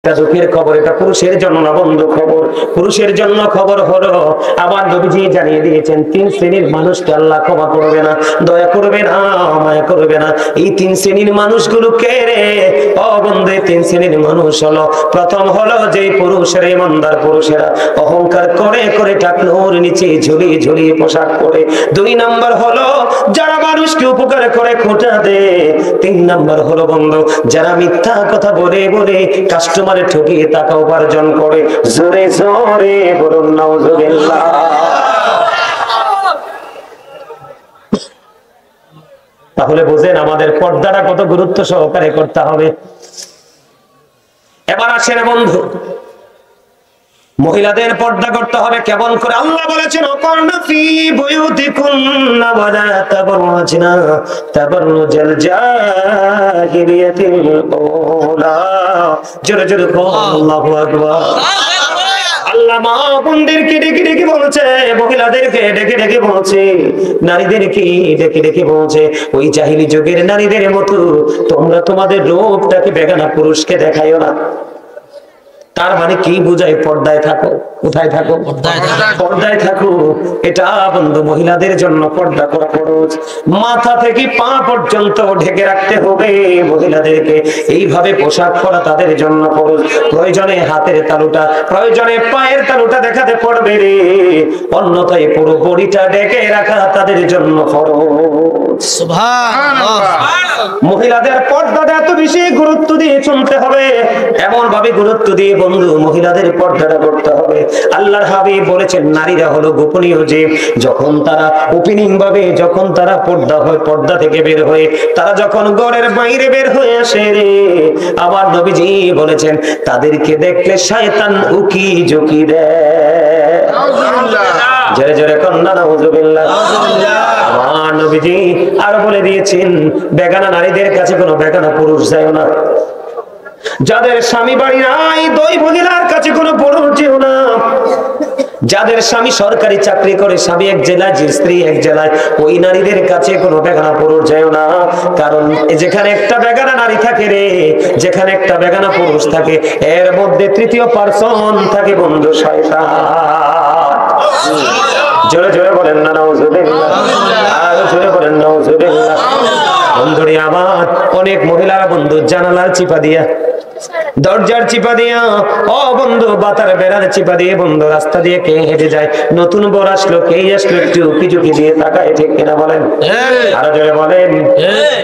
দুঃখের খবর, এটা পুরুষের জন্য না বন্ধু খবর। পুরুষের জন্য খবর হলো আমার নবীজি জানিয়ে দিয়েছেন তিন শ্রেণীর মানুষকে আল্লাহ ক্ষমা করবে না, দয়া করবে না, মায়া করবে না। এই তিন শ্রেণীর মানুষগুলো কে রে? ও বন্ধু, তিন শ্রেণীর মানুষ হলো, প্রথম হলো যে পুরুষেরা, ইমানদার পুরুষেরা অহংকার করে করে টাকনোর নিচে ঝুলিয়ে ঝুলিয়ে পোশাক পরে। দুই নাম্বার হলো যারা মানুষকে উপকার করে খোঁটা দেয়। তিন নাম্বার হলো বন্ধু যারা মিথ্যা কথা বলে বলে কাস্টমারে ঠকিয়ে টাকা উপার্জন করে। জোরে জোরে বলুন নাউজুবিল্লাহ। তাহলে বুঝেন আমাদের পর্দাটা কত গুরুত্ব সহকারে করতে হবে। এবার আসেন বন্ধু, মহিলাদের পর্দা করতে হবে কেমন করে? আল্লাহ বলেছেন ওয়াকারনা ফি বুয়ুতিকুন্না ওয়ালা তাবাররাজনা তাবাররুজাল জাহিলিয়াতিল উলা। জোরে জোরে আল্লাহু আকবার। আল্লাহ মা বোনদেরকে ডেকে ডেকে বলছে, মহিলাদেরকে ডেকে ডেকে বলছে, নারীদেরকে ডেকে ডেকে বলছে, ওই জাহিলি যুগের নারীদের মতো তোমরা তোমাদের রূপটাকে বেগানা পুরুষকে দেখাইও না। তার মানে কি বুঝায়? পর্দায় থাকো। কোথায় থাকো? পর্দায় থাকো। এটা বন্ধু মহিলাদের জন্য পর্দা করা ফরজ। মাথা থেকে পা পর্যন্ত ঢেকে রাখতে হবে মহিলাদেরকে। এইভাবে পোশাক পরা তাদের জন্য ফরজ। প্রয়োজনে হাতের তালুটা, প্রয়োজনে পায়ের তালুটা দেখাতে পড়বে রে, অন্যথায় পুরো বডিটা ঢেকে রাখা তাদের জন্য ফরজ। সুবহানাল্লাহ। মহিলাদের পর্দাটা এত বেশি গুরুত্ব দিয়ে চলতে হবে, এমন ভাবে গুরুত্ব দিয়ে বন্ধু মহিলাদের পর্দাটা করতে হবে। আল্লাহর হাবিব বলেছেন নারীরা হলো গোপনীয় জীব। যখন তারা ওপেনিং ভাবে, যখন তারা পর্দা হয়, পর্দা থেকে বের হয়ে তারা যখন ঘরের বাইরে বের হয়ে আসে রে, আবার নবীজি বলেছেন তাদেরকে দেখলে শয়তান উকি ঝুঁকি দেয়। জোরে জোরে কন্যা নাউজুবিল্লাহ। আমার নবীজি আর বলে দিয়েছেন বেগানা নারীদের কাছে কোনো বেগানা পুরুষ যায় না। যাদের স্বামী বাড়ি নাই দুই মহিলার কাছে কোনো পুরুষ যেও না। যাদের স্বামী সরকারি চাকরি করে, স্বামী এক জেলায়, স্ত্রী এক জেলায়, ওই নারীদের কাছে কোনো বেগানা পুরুষ যায় না। কারণ যেখানে একটা বেগানা নারী থাকে রে, যেখানে একটা বেগানা পুরুষ থাকে, এর মধ্যে তৃতীয় পারসন থাকে বন্ধু শয়তান। জোরে জোরে বলেন না নাউজুবিল্লাহ, আর জোরে বলেন নাউজুবিল্লাহ। বন্ধুরে আমার অনেক মহিলারা বন্ধু জানালার চিপা দিয়া, দরজার চিপা দিয়া, ও বন্ধু বাতার বেড়ার চিপা দিয়ে বন্ধু রাস্তা দিয়ে কে হেঁটে যায়, নতুন বর আসলো, কে আসলো, একটু উকি ঝুঁকি দিয়ে তাকায়, ঠিক কিনা বলেন? আরো জোরে বলেন।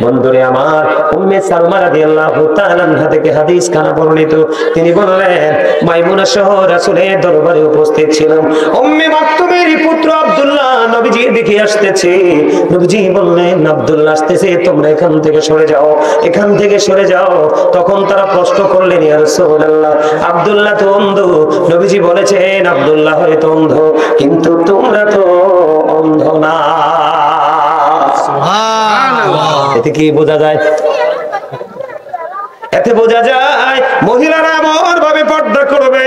বন্ধুরে আমার উম্মে সালমা রাদিয়াল্লাহু তাআলা আনহা থেকে হাদিস খানা বর্ণিত, তিনি বললেন মাইমুনা সহ রাসূলের দরবারে উপস্থিত ছিলাম। উম্মে মাকতুমের পুত্র আব্দুল্লাহ নবীজির দিকে আসতেছে। নবীজি বললেন আব্দুল্লাহ আসতেছে, তোমরা এখান থেকে সরে যাও, এখান থেকে সরে যাও। তখন তারা প্রশ্ন করলেন ইয়া রাসূলুল্লাহ আব্দুল্লাহ তো অন্ধ। নবীজি বলেছেন আব্দুল্লাহ হয়তো অন্ধ, কিন্তু তোমরা তো অন্ধ না। সুবহানাল্লাহ। এতে কি বোঝা যায়? এতে বোঝা যায় মহিলারা এমন ভাবে পর্দা করবে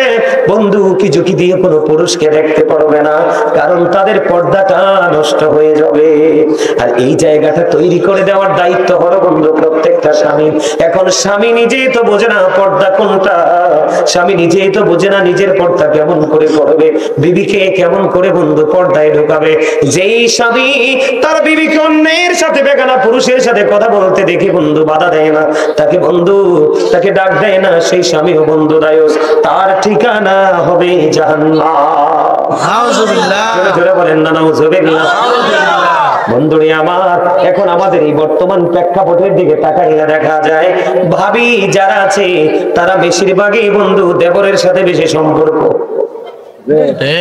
বন্ধু কি ঝুঁকি দিয়ে কোনো পুরুষকে দেখতে পারবে না, কারণ তাদের পর্দাটা নষ্ট হয়ে যাবে। আর এই জায়গাটা তৈরি করে দেওয়ার দায়িত্ব হলো বন্ধু প্রত্যেকটা স্বামী। এখন স্বামী নিজেই তো বোঝে না পর্দা কোনটা, স্বামী নিজেই তো বোঝে না নিজের পর্দা কেমন করে করবে, বিবিকে কেমন করে বন্ধু পর্দায় ঢোকাবে। যেই স্বামী তার বিবিকে অন্যের সাথে, বেগানা পুরুষের সাথে কথা বলতে দেখে বন্ধু বাধা দেয় না, তাকে বন্ধু তাকে ডাক দেয় না, সেই স্বামীও বন্ধু দায়ুস, তার ঠিকানা হবে জাহান্নাম। নাউজুবিল্লাহ। জোরে বলেন না নাউজুবিল্লাহ। বন্ধুরে আমার এখন আমাদের এই বর্তমান প্রেক্ষাপটের দিকে তাকাইলে দেখা যায় ভাবি যারা আছে তারা বেশিরভাগই বন্ধু দেবরের সাথে বেশি সম্পর্ক।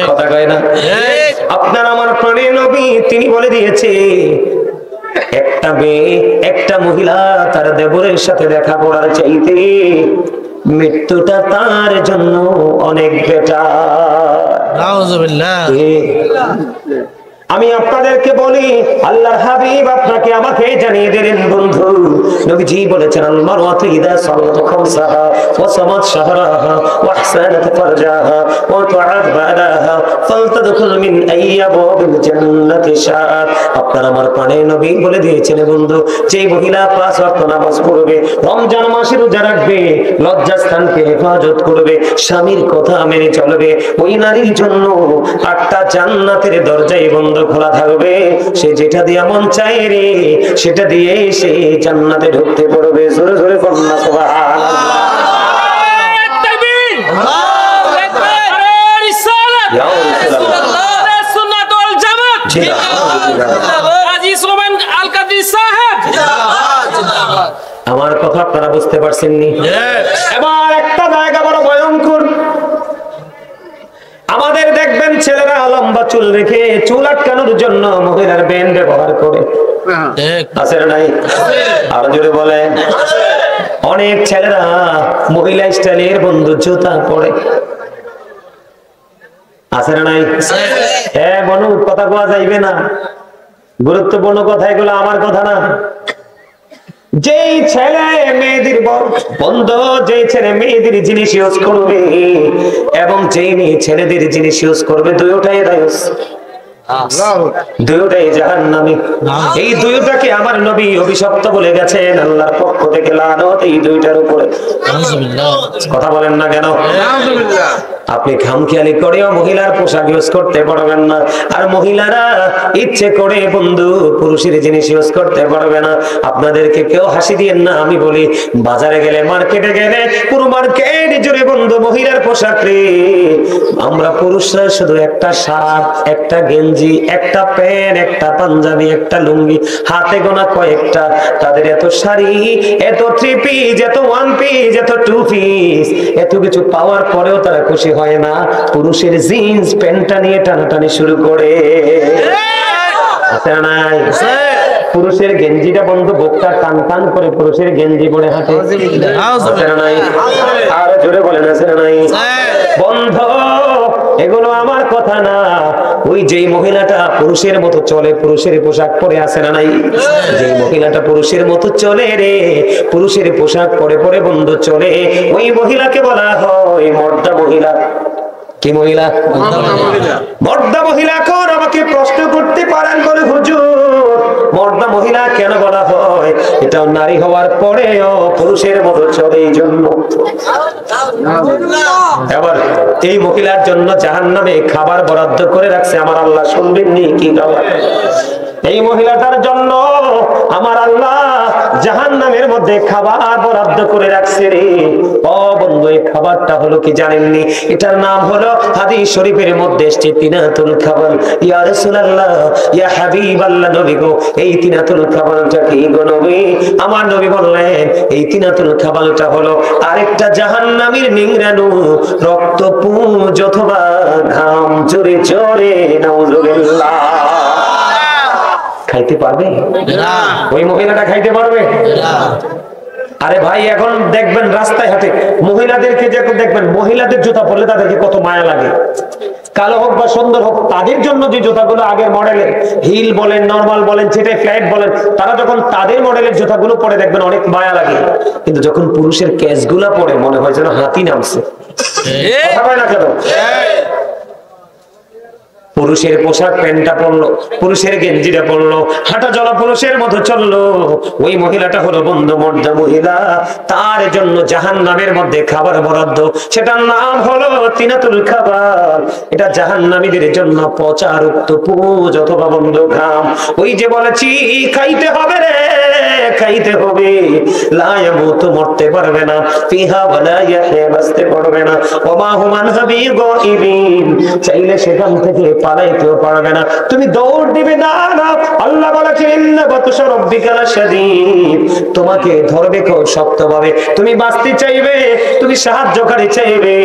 কথা কয় না? আপনার আমার প্রাণের নবী তিনি বলে দিয়েছে একটা মেয়ে, একটা মহিলা তার দেবরের সাথে দেখা করার চাইতে মৃত্যুটা তার জন্য অনেক বেটার। নাউজুবিল্লাহ। আমি আপনাদেরকে বলি, আল্লাহর হাবিব আপনাকে আমাকে জানিয়ে দিলেন বন্ধু, নবীজি বলেছেন আল মারওয়াতু ইযা সাল্লাত খামসাহা ওয়া সামাত শাহরাহা ওয়া আহসানাত ফারজাহা ওয়া তুআব্বাদাহা ফালতাদখুল মিন আইয়াবিল জান্নাতি শাআত। আপনার আমার প্রাণের নবী বলে দিয়েছেন বন্ধু, যে মহিলা 5 ওয়াক্ত নামাজ পড়বে, রমজান মাসে রোজা রাখবে, লজ্জাস্থানকে হেফাজত করবে, স্বামীর কথা মেনে চলবে, ওই নারীর জন্য 8টা জান্নাতের দরজাই বন্ধ খোলা থাকবে। সে যেটা দিয়ে মন চায় রে সেটা দিয়ে সে জান্নাতে ঢুকতে পারবে। জোরে জোরে বলুন না সুবহানাল্লাহ। তাকবীর, আল্লাহু আকবার, রিসালাত, ইয়া রাসূলুল্লাহ, সুন্নাত ওয়াল জামাত, কাজী সুলেমান আল কাদরি সাহেব, জিন্দাবাদ। আমার কথা আপনারা বুঝতে পারছেন নি? এবার একটা জায়গা বড় ভয়ঙ্কর। আমাদের দেখবেন ছেলেরা লম্বা চুল রেখে চুল আটকানোর জন্য মহিলার ব্যান্ড ব্যবহার করে, আছে না নাই? আর জোরে বলেন। অনেক ছেলেরা মহিলা স্টাইলের বন্ধু জুতা পরে, আছে না নাই? হ্যাঁ বনু, কথা কোয়া যাইবে না, গুরুত্বপূর্ণ কথা এগুলো, আমার কথা না। যেই ছেলে মেয়েদের বন্ধু, যেই ছেলে মেয়েদের জিনিস ইউজ করবে এবং যেই মেয়ে ছেলেদের জিনিস ইউজ করবে, দুইটাই রায়ুস, দুইটাই জাহান্নামী। এই দুইটাকে আমার নবী অভিশপ্ত বলে গেছেন আল্লাহর পক্ষ থেকে, লানত এই দুইটার উপরে। কথা বলেন না কেন? আপনি খামখেয়ালি করেও মহিলার পোশাক ইউজ করতে পারবেন না, আর মহিলারা ইচ্ছে করে বন্ধু পুরুষের জিনিস ইউজ করতে পারবে না। আপনাদেরকে কেউ হাসি দিয়েন না, আমি বলি বাজারে গেলে, মার্কেটে গেলে, পুরো মার্কেট জুড়ে বন্ধু মহিলার পোশাক রে। আমরা পুরুষরা শুধু একটা শার্ট, একটা গেঞ্জি, একটা প্যান্ট, একটা পাঞ্জাবি, একটা লুঙ্গি, হাতে গোনা কয়েকটা। তাদের এত শাড়ি, এত থ্রি পিস, এত ওয়ান পিস, এত টু পিস, এত কিছু পাওয়ার পরেও তারা খুশি হয় না। পুরুষের জিন্স প্যান্টটা নিয়ে টানাটানি শুরু করে, আছে না নাই? পুরুষের গেঞ্জিটা বন্ধু বুকটা টান টান করে পুরুষের গেঞ্জি পরে হাঁটে, আছে না নাই? আর জোরে বলেন, আছে না নাই? বন্ধ, এগুলো আমার কথা না। ওই যেই মহিলাটা পুরুষের মতো চলে, পুরুষের পোশাক পরে, আছে না নাই? যেই মহিলাটা পুরুষের মতো চলে রে, পুরুষের পোশাক পরে পরে বন্ধু চলে, ওই মহিলাকে বলা হয় মর্দা মহিলা। কি মহিলা? মর্দা মহিলা। কোন আমাকে প্রশ্ন করতে পারেন বলে, হুজুর মর্দা মহিলা কেন বলা হয়? এটা নারী হওয়ার পরেও পুরুষের মতো চলে, এই জন্য। এবার এই মহিলার জন্য জাহান্নামে খাবার বরাদ্দ করে রাখছে আমার আল্লাহ, শুনবেন নি কি খাবার? এই মহিলাটার জন্য আমার আল্লাহ জাহান্নামের মধ্যে খাবার বরাদ্দ করে রাখছে রে। ও বন্ধু, এই খাবারটা হলো কি জানেননি? এটার নাম হলো হাদিস শরীফের মধ্যে এসেছে তিনাতুল খাবার। ইয়া রাসূলুল্লাহ, ইয়া হাবিবাল্লাহ, নবী গো, এই তিনাতুল খাবারটা কি গো নবী? আমার নবী বললেন এই তিনাতুল খাবারটা হলো আরেকটা জাহান্নামীর নিংড়ানো রক্তপুঞ্জ অথবা ঘাম। জোরে জোরে নাউজুবিল্লাহ। খাইতে পারবে না ওই মহিলাটা? খাইতে পারবে না। আরে ভাই, এখন দেখবেন রাস্তায় হাঁটে মহিলাদেরকে, যখন দেখবেন মহিলাদের জুতা পরলে তাদেরকে কত মায়া লাগে। কালো হোক বা সুন্দর হোক, তাদের জন্য যে জুতাগুলো আগের মডেলের, হিল বলেন, নরমাল বলেন, সেটাই ফ্ল্যাট বলেন, তারা যখন তাদের মডেলের জুতাগুলো পরে দেখবেন অনেক মায়া লাগে। কিন্তু যখন পুরুষের ক্যাশগুলা পরে মনে হয় যেন হাতি নামছে। কথা বলে না কেন? পুরুষের পোশাক প্যান্টটা পরলো, পুরুষের গেঞ্জিটা পরলো, হাঁটা চলা পুরুষের মতো চললো, ওই মহিলাটা হলো বন্ধু মর্দা মহিলা। তার জন্য জাহান্নামের মধ্যে খাবার বরাদ্দ, সেটার নাম হলো তিনাতুল খাবার। এটা জাহান্নামীদের জন্য পচা রক্তপুঞ্জ অথবা বন্ধু ঘাম। ওই যে বলেছি খাইতে হবে রে, খাইতে হবে। লা ইয়ামুতু, মরতে পারবে না, ফিহা ওয়ালা ইয়াহয়া, বাঁচতে পারবে না, ওমা হুম আনহা বিগাইবিন, চাইলে সেখান থেকে পালাইতেও পারবে না। তুমি দৌড় দিবে না, না। আল্লাহ বলেছেন ইন্না বাতশা রাব্বিকা লাশাদীদ, তোমাকে ধরবে খুব শক্তভাবে। তুমি বাঁচতে চাইবে, তুমি সাহায্যকারী চাইবে,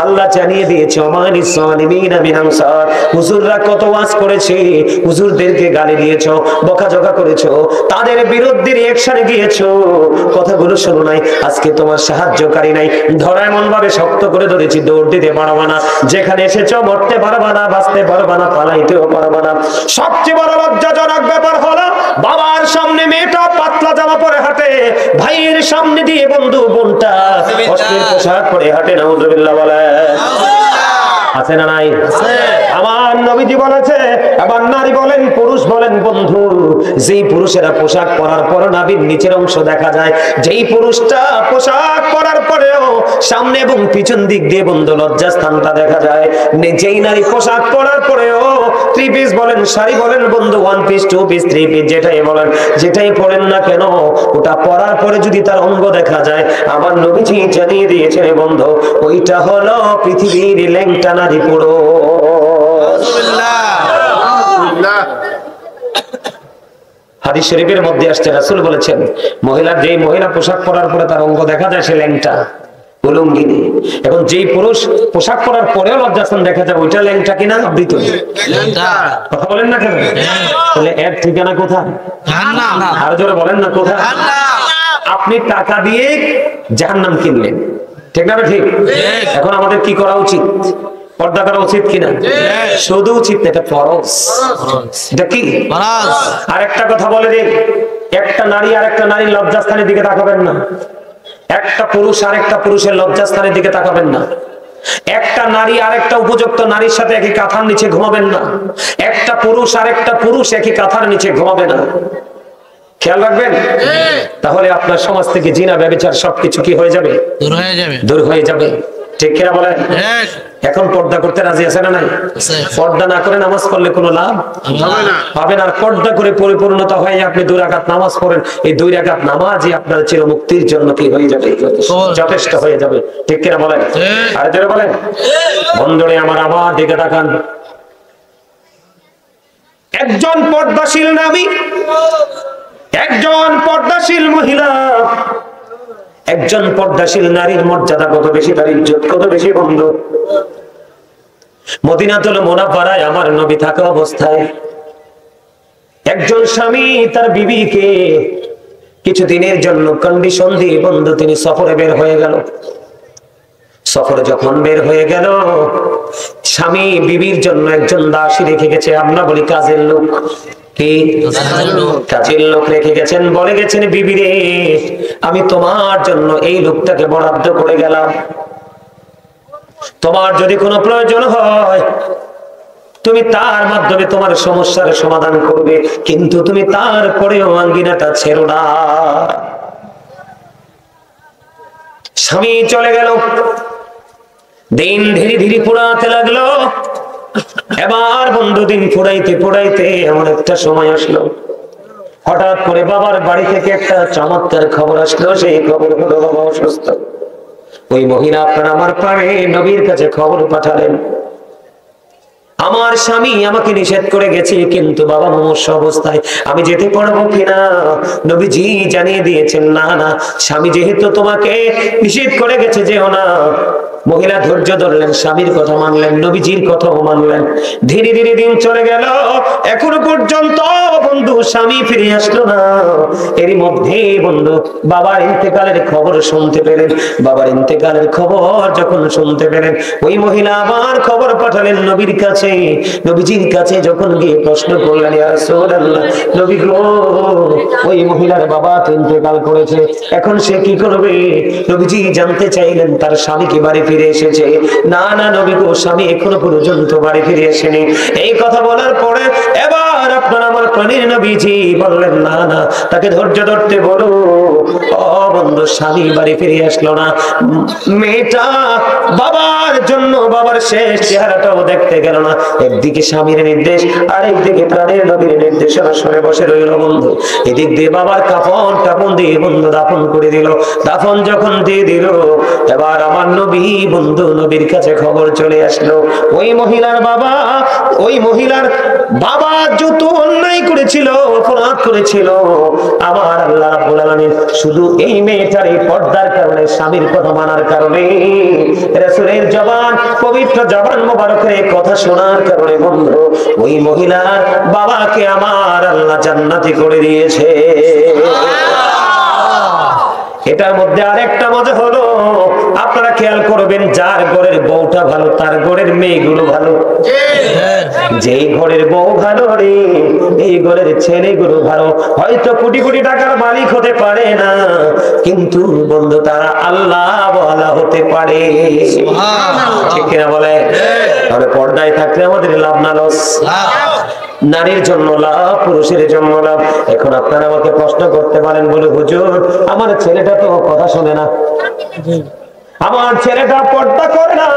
আল্লাহ জানিয়ে দিয়েছে ওমানিস সালিমিনা মিন আনসার। হুজুররা কত ওয়াজ করেছে, হুজুরদেরকে গালি দিয়েছো, বকাঝকা করেছো, তাদের বিরুদ্ধে ইলেকশনে গিয়েছো, কথাগুলো শোনো নাই, আজকে তোমার সাহায্যকারী নাই, ধরা এমন ভাবে শক্ত করে ধরেছি, দৌড় দিতে পারবা না, যেখানে এসেছো মরতে পারবা না, বাঁচতে পারবা না, পালাইতেও পারবা না। সবচেয়ে বড় লজ্জাজনক ব্যাপার হলো বাবার সামনে মেয়েটা পাতলা জামা পরে হাঁটে, ভাইয়ের সামনে দিয়ে বন্ধু বোনটা অশ্লীল পোশাক পরে হাঁটে। নাউজুবিল্লাহ বলে আছে না নাই? আমার নবীজি বলেছে, আবার নারী বলেন পুরুষ বলেন বন্ধু, যেই পুরুষেরা পোশাক পরার পর নাভির নিচের অংশ দেখা যায়, যেই পুরুষটা পোশাক পরার পরেও সামনে এবং পিছন দিক দিয়ে বন্ধু লজ্জাস্থানটা দেখা যায়, যেই নারী পোশাক পরার পরেও থ্রি পিস বলেন, শাড়ি বলেন বন্ধু, one piece, two piece, three piece, যেটাই বলেন, যেটাই পরেন না কেন, ওটা পরার পরে যদি তার অঙ্গ দেখা যায়, আমার নবীজি জানিয়ে দিয়েছেন বন্ধু, ওইটা হলো পৃথিবীর ল্যাংটা নারী পুরুষ। হাদিস শরীফের মধ্যে আসছে, রাসূল বলেছেন, মহিলার যেই মহিলা পোশাক পরার পরে তার অঙ্গ দেখা যায়, সে ল্যাংটা, উলঙ্গিনী। এখন যেই পুরুষ পোশাক পরার পরেও লজ্জাস্থান দেখা যায়, ওইটা ল্যাংটা কিনা আবৃত? কথা বলেন না কেন? তাহলে এর ঠিকানা কোথায়? আরো জোরে বলেন না, কোথায়? আপনি টাকা দিয়ে জাহান্নাম কিনলেন, ঠিক না? ঠিক। এখন আমাদের কি করা উচিত? পর্দা করা উচিত কিনা? শুধু উচিত না, এটা ফরজ। এটা কি? আর একটা কথা বলে দিই, একটা নারী আর একটা নারীর লজ্জাস্থানের দিকে তাকাবেন না, একটা পুরুষ আর একটা পুরুষের লজ্জাস্থানের দিকে তাকাবেন না, একটা নারী আর একটা উপযুক্ত নারীর সাথে একই কাঁথার নিচে ঘুমাবেন না, একটা পুরুষ আর একটা পুরুষ একই কাঁথার নিচে ঘুমাবে না। খেয়াল রাখবেন, তাহলে আপনার সমাজ থেকে জিনা ব্যভিচার সবকিছু কি হয়ে যাবে? দূর হয়ে যাবে। ঠিক কিনা বলেন? এখন পর্দা করতে রাজি আছে না নাই? পর্দা না করে নামাজ পড়লে কোনো লাভ হবে না। আর পর্দা করে পরিপূর্ণতা হয়ে আপনি 2 রাকাত নামাজ পড়েন, এই 2 রাকাত নামাজই আপনার চিরমুক্তির জন্য কি হয়ে যাবে? যথেষ্ট হয়ে যাবে। ঠিক কিনা বলেন? আর যারা বলেন, বন্ধুরে আমার দিকে তাকান, একজন পর্দাশীল নারী, একজন পর্দাশীল মহিলা, একজন পর্দাশীল নারীর মর্যাদা কত বেশি, তার ইজ্জত কত বেশি বন্ধু। মদিনাতুল মুনাওয়ারায় আমার নবী থাকা অবস্থায় একজন স্বামী তার বিবিকে কিছুদিনের জন্য কন্ডিশন দিয়ে বন্ধু তিনি সফরে বের হয়ে গেল। সফরে যখন বের হয়ে গেল, স্বামী বিবির জন্য একজন দাসী রেখে গেছে, আমরা বলি কাজের লোক। কি কাজের লোক রেখে গেছেন, বলে গেছেন, বিবি রে, আমি তোমার জন্য এই লোকটাকে বরাদ্দ করে গেলাম, তোমার যদি কোনো প্রয়োজন হয় তুমি তার মাধ্যমে তোমার সমস্যার সমাধান করবে, কিন্তু তুমি তারপরেও আঙ্গিনাটা ছেড়ো না। স্বামী চলে গেল, দিন ধীরে ধীরে ফুরাতে লাগলো। এবার বন্ধু দিন ফুরাইতে ফুরাইতে এমন একটা সময় আসলো, হঠাৎ করে বাবার বাড়ি থেকে একটা চমৎকার খবর আসলো। সেই খবর হলো বাবা অসুস্থ। ওই মহিলা আপনার আমার প্রাণে নবীর কাছে খবর পাঠালেন, আমার স্বামী আমাকে নিষেধ করে গেছে, কিন্তু বাবা মুমূর্ষু অবস্থায় আমি যেতে পারবো কিনা। নবীজি জানিয়ে দিয়েছেন, না না, স্বামী যেহেতু তোমাকে নিষেধ করে গেছে, যেও না। মহিলা ধৈর্য ধরলেন, স্বামীর কথা মানলেন, নবীজির কথাও মানলেন। ধীরে ধীরে দিন চলে গেল, এখনো পর্যন্ত বন্ধু স্বামী ফিরে আসলো না। এরই মধ্যে বন্ধু বাবার ইন্তেকালের খবর শুনতে পেলেন। বাবার ইন্তেকালের খবর যখন শুনতে পেলেন, ওই মহিলা আবার খবর পাঠালেন নবীর কাছে। নবীজির কাছে যখন গিয়ে প্রশ্ন করলেন, ইয়া রাসূলুল্লাহ, নবী গো, ওই মহিলার বাবা তো ইন্তেকাল করেছে, এখন সে কি করবে? নবীজি জানতে চাইলেন তার স্বামী কি বাড়ি ফিরে এসেছে। না না নবী গো, স্বামী এখনো পর্যন্ত বাড়ি ফিরে আসেনি। এই কথা বলার পরে এবার আপনার আমার প্রাণের নবীজি বললেন, না না, তাকে ধৈর্য ধরতে বলো। ও বন্ধু, স্বামী বাড়ি ফিরে আসলো না। মেয়েটা বাবার জন্য বাবার শেষ চেহারাটাও দেখতে গেল না। একদিকে স্বামীর নির্দেশ, আর একদিকে প্রাণের নবীর নির্দেশনা শুনে বসে রইল বন্ধু। এদিক দিয়ে বাবার কাফন দিয়ে বন্ধু দাফন করে দিল। দাফন যখন দিয়ে দিল, এবার আমার নবী বন্ধু নবীর কাছে খবর চলে আসলো, ওই মহিলার বাবা যত অন্যায় করেছিল, অপরাধ করেছিল, আমার আল্লাহ রাব্বুল আলামিন শুধু এই মেয়েটার এই পর্দার কারণে, স্বামীর কথা মানার কারণে, রাসূলের জবান, পবিত্র জবান মোবারকের কথা শোনার কারণে বন্ধু ওই মহিলার বাবাকে আমার আল্লাহ জান্নাতি করে দিয়েছে। এটার মধ্যে আরেকটা মজা হলো, আপনারা খেয়াল করবেন, যার ঘরের বউটা ভালো তার ঘরের মেয়েগুলো ভালো। যেই ঘরের বউ ভালো রে, এই ঘরের ছেলেগুলো ভালো। হয়তো কোটি কোটি টাকার মালিক হতে পারে না, কিন্তু বন্ধু তারা আল্লাহ ওয়ালা হতে পারে। ঠিক কিনা বলে? তাহলে পর্দায় থাকলে আমাদের লাভ না লস? নারীর জন্য লাভ, পুরুষের জন্য লাভ। এখন আপনারা আমাকে প্রশ্ন করতে পারেন, বলে হুজুর আমার ছেলেটা তো কথা শোনে না, আমার ছেলেটা পর্দা করে না,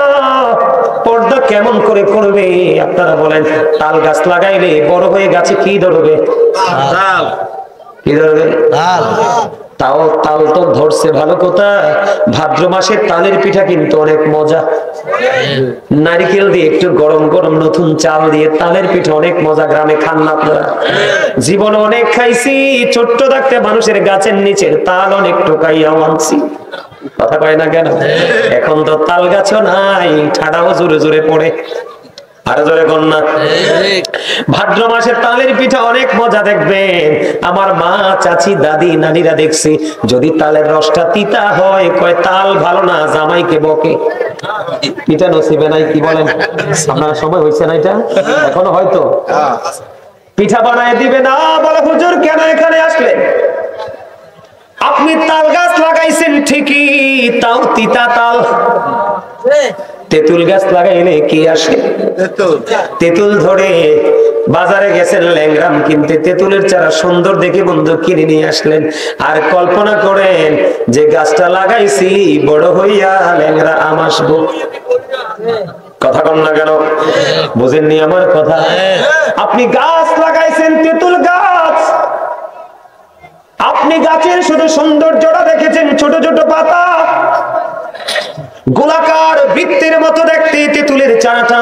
পর্দা কেমন করে করবে? আপনারা বলেন, তাল গাছ লাগাইলে বড় হয়ে গাছে কি ধরবে? কি ধরবে? তাও তাল তো ধরছে ভালো কথা। ভাদ্র মাসের তালের পিঠা কিন্তু অনেক মজা। নারিকেল দিয়ে একটু গরম গরম নতুন চাল দিয়ে তালের পিঠা অনেক মজা। গ্রামে খান না আপনারা? জীবনে অনেক খাইছি, ছোট্ট থাকতে মানুষের গাছের নিচের তাল অনেক টোকাইয়াও আনছি। কথা কয় না কেন? এখন তো তাল গাছও নাই, ঠাডাও জোরে জোরে পড়ে। আর জোরে কন্যা, ভাদ্র মাসের তালের পিঠা অনেক মজা। দেখবেন আমার মা, চাচি, দাদি, নানিরা দেখছি, যদি তালের রসটা তিতা হয় কয় তাল ভালো না, জামাইকে বকে। পিঠা নসিবে নাই, কি বলেন? আপনার সময় হয়েছে না এটা? এখনো হয়তো পিঠা বানায় দিবে না। বলে হুজুর কেন এখানে আসলেন? আপনি তাল গাছ লাগাইছেন ঠিকই, তাও তিতা তাল। তেঁতুল গাছ লাগাইলে কি আসে? তেঁতুল ধরে। বাজারে গেছেন ল্যাংরাম কিনতে, তেঁতুলের চারা সুন্দর দেখে বন্ধু কিনে নিয়ে আসলেন। আর কল্পনা করেন যে গাছটা লাগাইছি বড় হইয়া ল্যাংরা আম আসবো। কথা কন না কেন? বুঝেননি আমার কথা? আপনি গাছ লাগাইছেন তেঁতুল গাছ, আপনি গাছের শুধু সৌন্দর্যটা দেখেছেন, ছোট ছোট পাতা, গোলাকার বৃত্তের মতো দেখতে তেঁতুলের চারাটা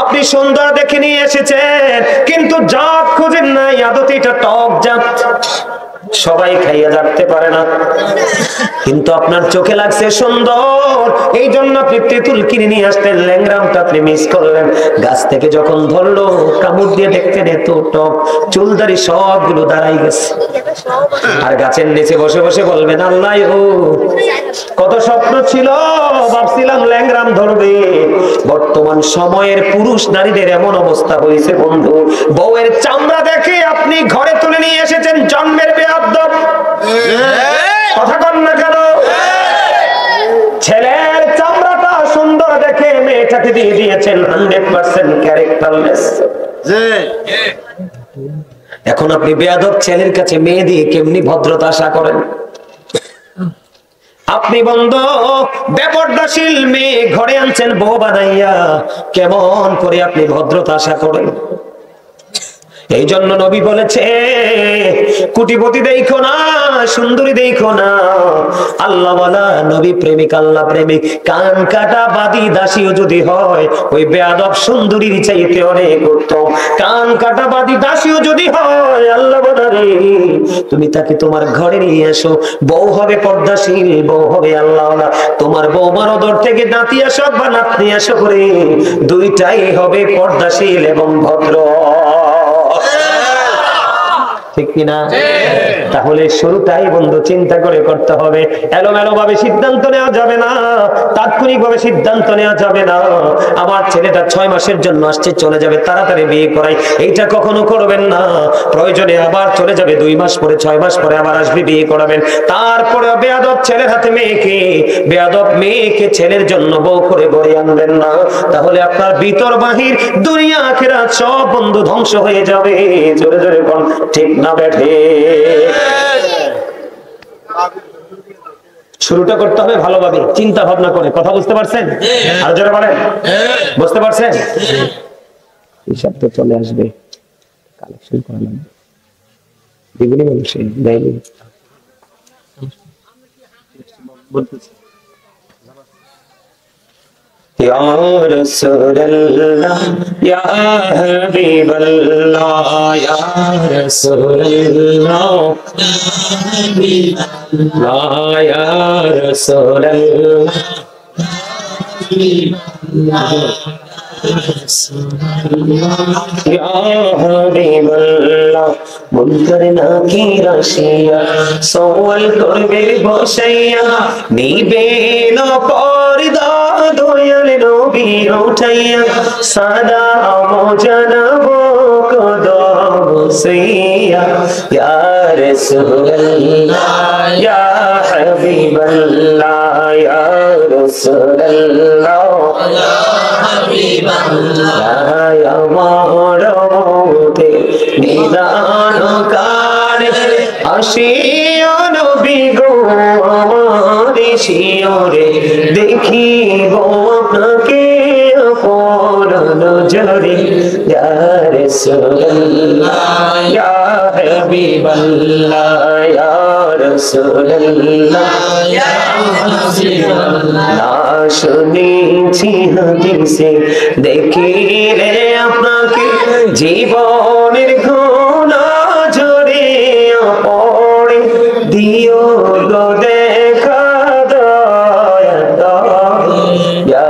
আপনি সুন্দর দেখে নিয়ে এসেছেন, কিন্তু জাত খুঁজেন নাই, আদতে এটা টক জাত, সবাই খাইয়া যাতে পারে না, কিন্তু আপনার চোখে লাগছে সুন্দর, এই জন্য আপনি তেঁতুল কিনে নিয়ে আসলেন। ল্যাংরামটা আপনি মিস করলেন। গাছ থেকে যখন ধরলো, কামড় দিয়ে দেখতেন এত টক, চুলদারি সবগুলো দাঁড়াই গেছে। আর গাছের নিচে বসে বসে বলবেন, আল্লাহ ও কত স্বপ্ন ছিল, ভাবছিলাম ল্যাংরাম ধরবে। বর্তমান সময়ের পুরুষ নারীদের এমন অবস্থা হয়েছে বন্ধু, বউয়ের চামড়া দেখে আপনি ঘরে তুলে নিয়ে এসেছেন জন্মের বেয়াদব। কথা কন না কেন? ছেলের চামড়াটা সুন্দর দেখে মেয়েটাকে দিয়ে দিয়েছেন 100% ক্যারেক্টারলেস। এখন আপনি বেয়াদব ছেলের কাছে মেয়ে দিয়ে কেমনি ভদ্রতা আশা করেন? আপনি বন্ধু বেপরদাশীল মেয়ে ঘরে আনছেন বউ বানাইয়া, কেমন করে আপনি ভদ্রতা আশা করেন? এই জন্য নবী বলেছে, কোটিপতি দেখো না, সুন্দরী দেখো না, আল্লাহওয়ালা নবী প্রেমিক, আল্লাহ প্রেমিক, কান কাটা বাদী দাসীও যদি হয় ওই বেয়াদব সুন্দরীর চাইতে অনেক উত্তম। কান কাটা বাদী দাসীও যদি হয়, আল্লাহ বলে তুমি তাকে তোমার ঘরে নিয়ে এসো, বউ হবে পর্দাশীল, বউ হবে আল্লাহওয়ালা। তোমার বৌমার ওদর থেকে নাতি আসক বা নাতনি আসো করে, দুইটাই হবে পর্দাশীল এবং ভদ্র। ঠিক কিনা? তাহলে শুরুটাই বন্ধু চিন্তা করে করতে হবে। এলোমেলো ভাবে সিদ্ধান্ত নেওয়া যাবে না, তাৎক্ষণিক ভাবে সিদ্ধান্ত নেওয়া যাবে না। আমার ছেলেটা 6 মাসের জন্য আসছে, চলে যাবে, তাড়াতাড়ি বিয়ে করাই, এইটা কখনো করবেন না। প্রয়োজনে আবার চলে যাবে, 2 মাস পরে 6 মাস পরে আবার আসবে, বিয়ে করাবেন। তারপরে বেয়াদব ছেলের হাতে মেয়েকে, বেয়াদব মেয়েকে ছেলের জন্য বউ করে ঘরে আনবেন না। তাহলে আপনার ভিতর বাহির দুনিয়া আখিরাত সব বন্ধু ধ্বংস হয়ে যাবে। জোরে জোরে বল ঠিক না বেঠে? শুরুটা করতে হবে ভালোভাবে, চিন্তা ভাবনা করে। কথা বুঝতে পারছেন? আর জোরে বলেন, বুঝতে পারছেন? হিসাব তো চলে আসবে, কালেকশন করা লাগবে, এগুলি মানুষের দেয়নি বলতেছে। Ya Rasulallah, Ya Habiballah, Ya Rasulallah, Ya Rasulallah, মুনকার নাকির আসিয়া সওয়াল করবে বসাইয়া নিবেন পর্দা দয়াল নবী উঠাইয়া সাদা জানাবো কদম বসাইয়া ইয়া রাসূলুল্লাহ ইয়া হাবিবাল্লাহ ইয়া রাসূলুল্লাহ ইয়া হাবিবাল্লাহ ইয়া মরমতে নিদান কারে আসিয়া নবী গো আমার শিওরে দেখিব আপনাকে আপন নজরে ইয়া রাসূলুল্লাহ ইয়া হাবিবাল্লাহ ইয়া রাসূলুল্লাহ ইয়া হাবিবাল্লাহ শুনেছি হাদিসে দেখিলে আপনাকে জীবনের গুনাহ ঝরিয়া পড়ে দিও গো দেখা দয়া ইয়া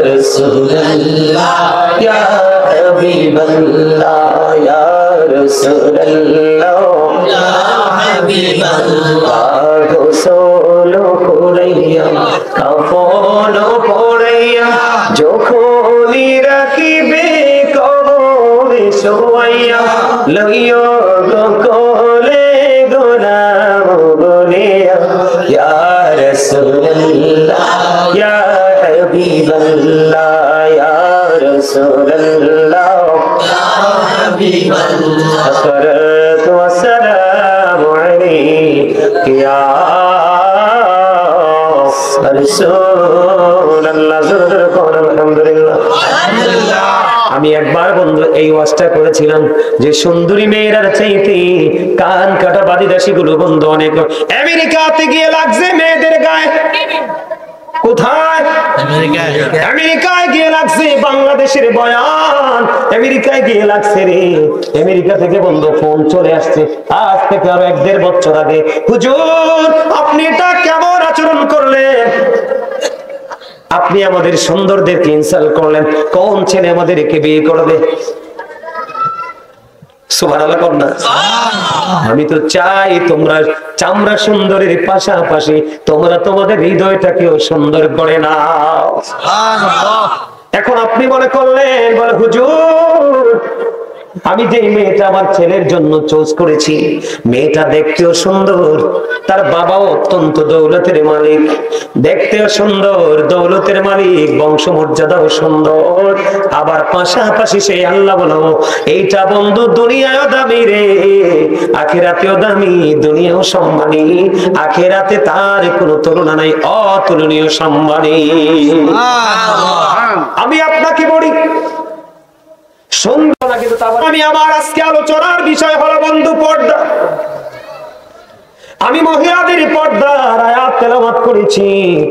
রাসূলুল্লাহ ইয়া হাবিবাল্লাহ ইয়া রাসূলুল্লাহ ইয়া হাবিবাল্লাহ গোসল করাইয়া কাফন পরাইয়া যখনই রাখিবে কবরে শোয়াইয়া লইয়া কোলে গোলাম বলিয়া ইয়া রাসূলুল্লাহ ইয়া হাবিবাল্লাহ ইয়া রাসূলুল্লাহ ইয়া হাবিবাল্লাহ আসসালাতু ওয়াসসালামু আলাইকা ইয়া আমি একবার বন্ধু এই ওয়াজটা করেছিলাম যে সুন্দরী মেয়েরার চাইতে কান কাটা বাদিদাসী গুলো বন্ধু অনেক আমেরিকাতে গিয়ে লাগছে মেয়েদের গায়ে কোথায় আমেরিকায় গিয়ে লাগছে বাংলাদেশের বয়ান আমেরিকায় গিয়ে লাগছে রে আমেরিকা থেকে বন্ধু ফোন চলে আসছে আজ থেকে আরো 1-1.5 বছর আগে হুজুর আপনি এটা কেমন আচরণ করলেন আপনি আমাদের সুন্দরদেরকে ইনসাল্ট করলেন কোন ছেলে আমাদেরকে বিয়ে করবে সুবহানাল্লাহ কর না আমি তো চাই তোমরা চামড়া সুন্দরের পাশাপাশি তোমরা তোমাদের হৃদয়টাকেও সুন্দর করে নাও সুবহানাল্লাহ এখন আপনি মনে করলেন বলে হুজুর আমি যে মেয়েটা আমার ছেলের জন্য চয়েস করেছি মেয়েটা দেখতেও সুন্দর তার বাবাও অত্যন্ত দৌলতের মালিক দেখতেও সুন্দর দৌলতের মালিক বংশমর্যাদাও সুন্দর আবার পাশাপাশি সেই আল্লাহ বলো এইটা বন্ধু দুনিয়ায়ও দামি রে আখিরাতেও দামি দুনিয়াও সম্মানী আখিরাতে তার কোনো তুলনা নাই অতুলনীয় সম্মানী আমি আপনাকে বলি সুন্দর না কিন্তু আমি আমার আজকে আলোচনার বিষয় হলো বন্ধু পর্দা আমি মহিলাদের পর্দার আয়াত তেলাওয়াত করেছি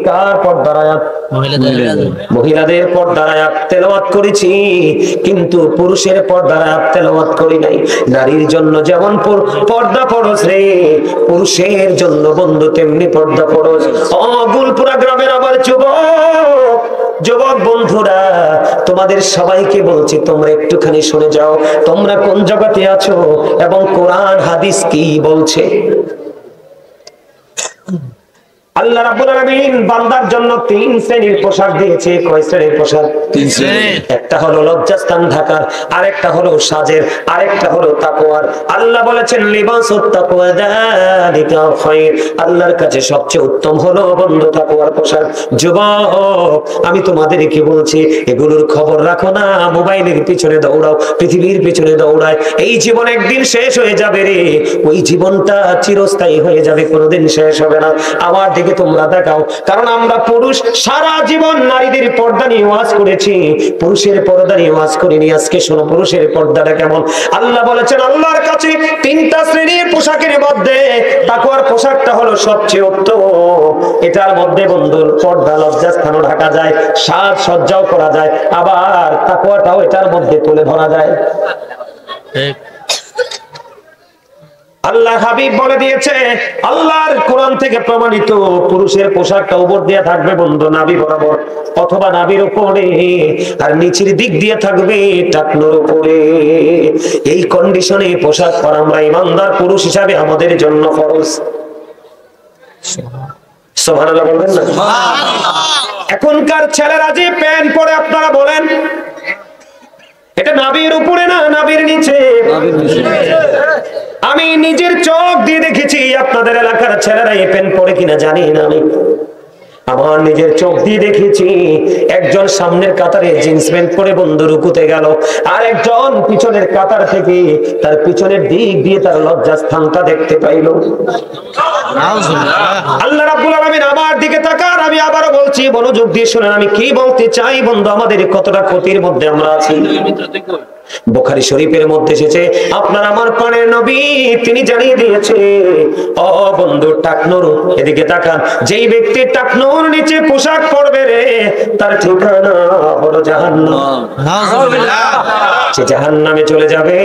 কার পর্দার আয়াত মহিলাদের পর্দার আয়াত তেলাওয়াত করেছি কিন্তু পুরুষের পর্দার আয়াত তেলাওয়াত করি নাই নারীর জন্য যেমন পর্দা ফরজ রে পুরুষের জন্য বন্ধু তেমনি পর্দা ফরজ গুলপুরা গ্রামের আমার যুবক বন্ধুরা তোমাদের সবাইকে বলছি তোমরা একটুখানি শুনে যাও তোমরা কোন জগতে আছো এবং কোরআন হাদিস কি বলছে আল্লাহ রাব্বুল আলামিন বান্দার জন্য 3 শ্রেণীর পোশাক দিয়েছে কয় শ্রেণীর পোশাক 3 শ্রেণী একটা হলো লজ্জাস্থান ঢাকার আরেকটা হলো সাজের আরেকটা হলো তাকওয়ার আল্লাহ বলেছেন লিবাসুত তাকওয়া যালিকা খায়র আল্লাহর কাছে সবচেয়ে উত্তম হলো বন্ধু তাকওয়ার পোশাক যুবক আমি তোমাদেরকে বলছি এগুলোর খবর রাখো না মোবাইলের পিছনে দৌড়াও পৃথিবীর পিছনে দৌড়ায় এই জীবন একদিন শেষ হয়ে যাবে রে ওই জীবনটা চিরস্থায়ী হয়ে যাবে কোনোদিন শেষ হবে না আমার দিকে তোমরা দেখাও কারণ আমরা পুরুষ সারা জীবন নারীদের পর্দা নিয়ে ওয়াজ করেছি পুরুষের পর্দা নিয়ে ওয়াজ করিনি আজকে শোনো পুরুষের পর্দাটা কেমন আল্লাহ বলেছেন আল্লাহর কাছে 3টা শ্রেণীর পোশাকের মধ্যে তাকওয়ার পোশাকটা হলো সবচেয়ে উত্তম এটার মধ্যে বন্ধু পর্দা লজ্জাস্থানও ঢাকা যায় সাজ সজ্জাও করা যায় আবার তাকওয়াটাও এটার মধ্যে তুলে ধরা যায় আল্লাহ হাবিব বলে দিয়েছে, আল্লাহর কোরআন থেকে প্রমাণিত, পুরুষের পোশাকটা উপর দিয়ে থাকবে বন্ধু নাভি বরাবর অথবা নাভির উপরে, আর নিচের দিক দিয়ে থাকবে টাকনোর উপরে। এই কন্ডিশনে পোশাক পরা আমরা ইমানদার পুরুষ হিসাবে আমাদের জন্য ফরজ। সুবহানাল্লাহ বলবেন না? এখনকার ছেলেরা যে প্যান্ট পরে আপনারা বলেন এটা নাভির উপরে না নাভির নিচে? আমি নিজের চোখ দিয়ে দেখেছি, আপনাদের এলাকার ছেলেরা এই প্যান্ট পরে কিনা জানি না, আমি আমার নিজের চোখ দিয়ে দেখেছি একজন সামনের কাতারে জিন্স প্যান্ট পরে বন্ধু রুকুতে গেল, আর একজন পিছনের কাতার থেকে তার পিছনের দিক দিয়ে তার লজ্জাস্থানটা দেখতে পাইল। আল্লাহ রাব্বুল আলামিন আমার দিকে তাকান, আমি আবারও বলছি মনোযোগ দিয়ে শুনেন আমি কি বলতে চাই বন্ধু, আমাদের কতটা ক্ষতির মধ্যে আমরা আছি। বুখারী শরীফের মধ্যে এসেছে, আপনার আমার প্রাণের নবী তিনি জানিয়ে দিয়েছে, ও বন্ধু টাকনুর এদিকে তাকান, যেই ব্যক্তি টাকনুর নিচে পোশাক পরবে রে তার ঠিকানা হলো জাহান্নাম। নাউজুবিল্লাহ, সে জাহান্নামে চলে যাবে।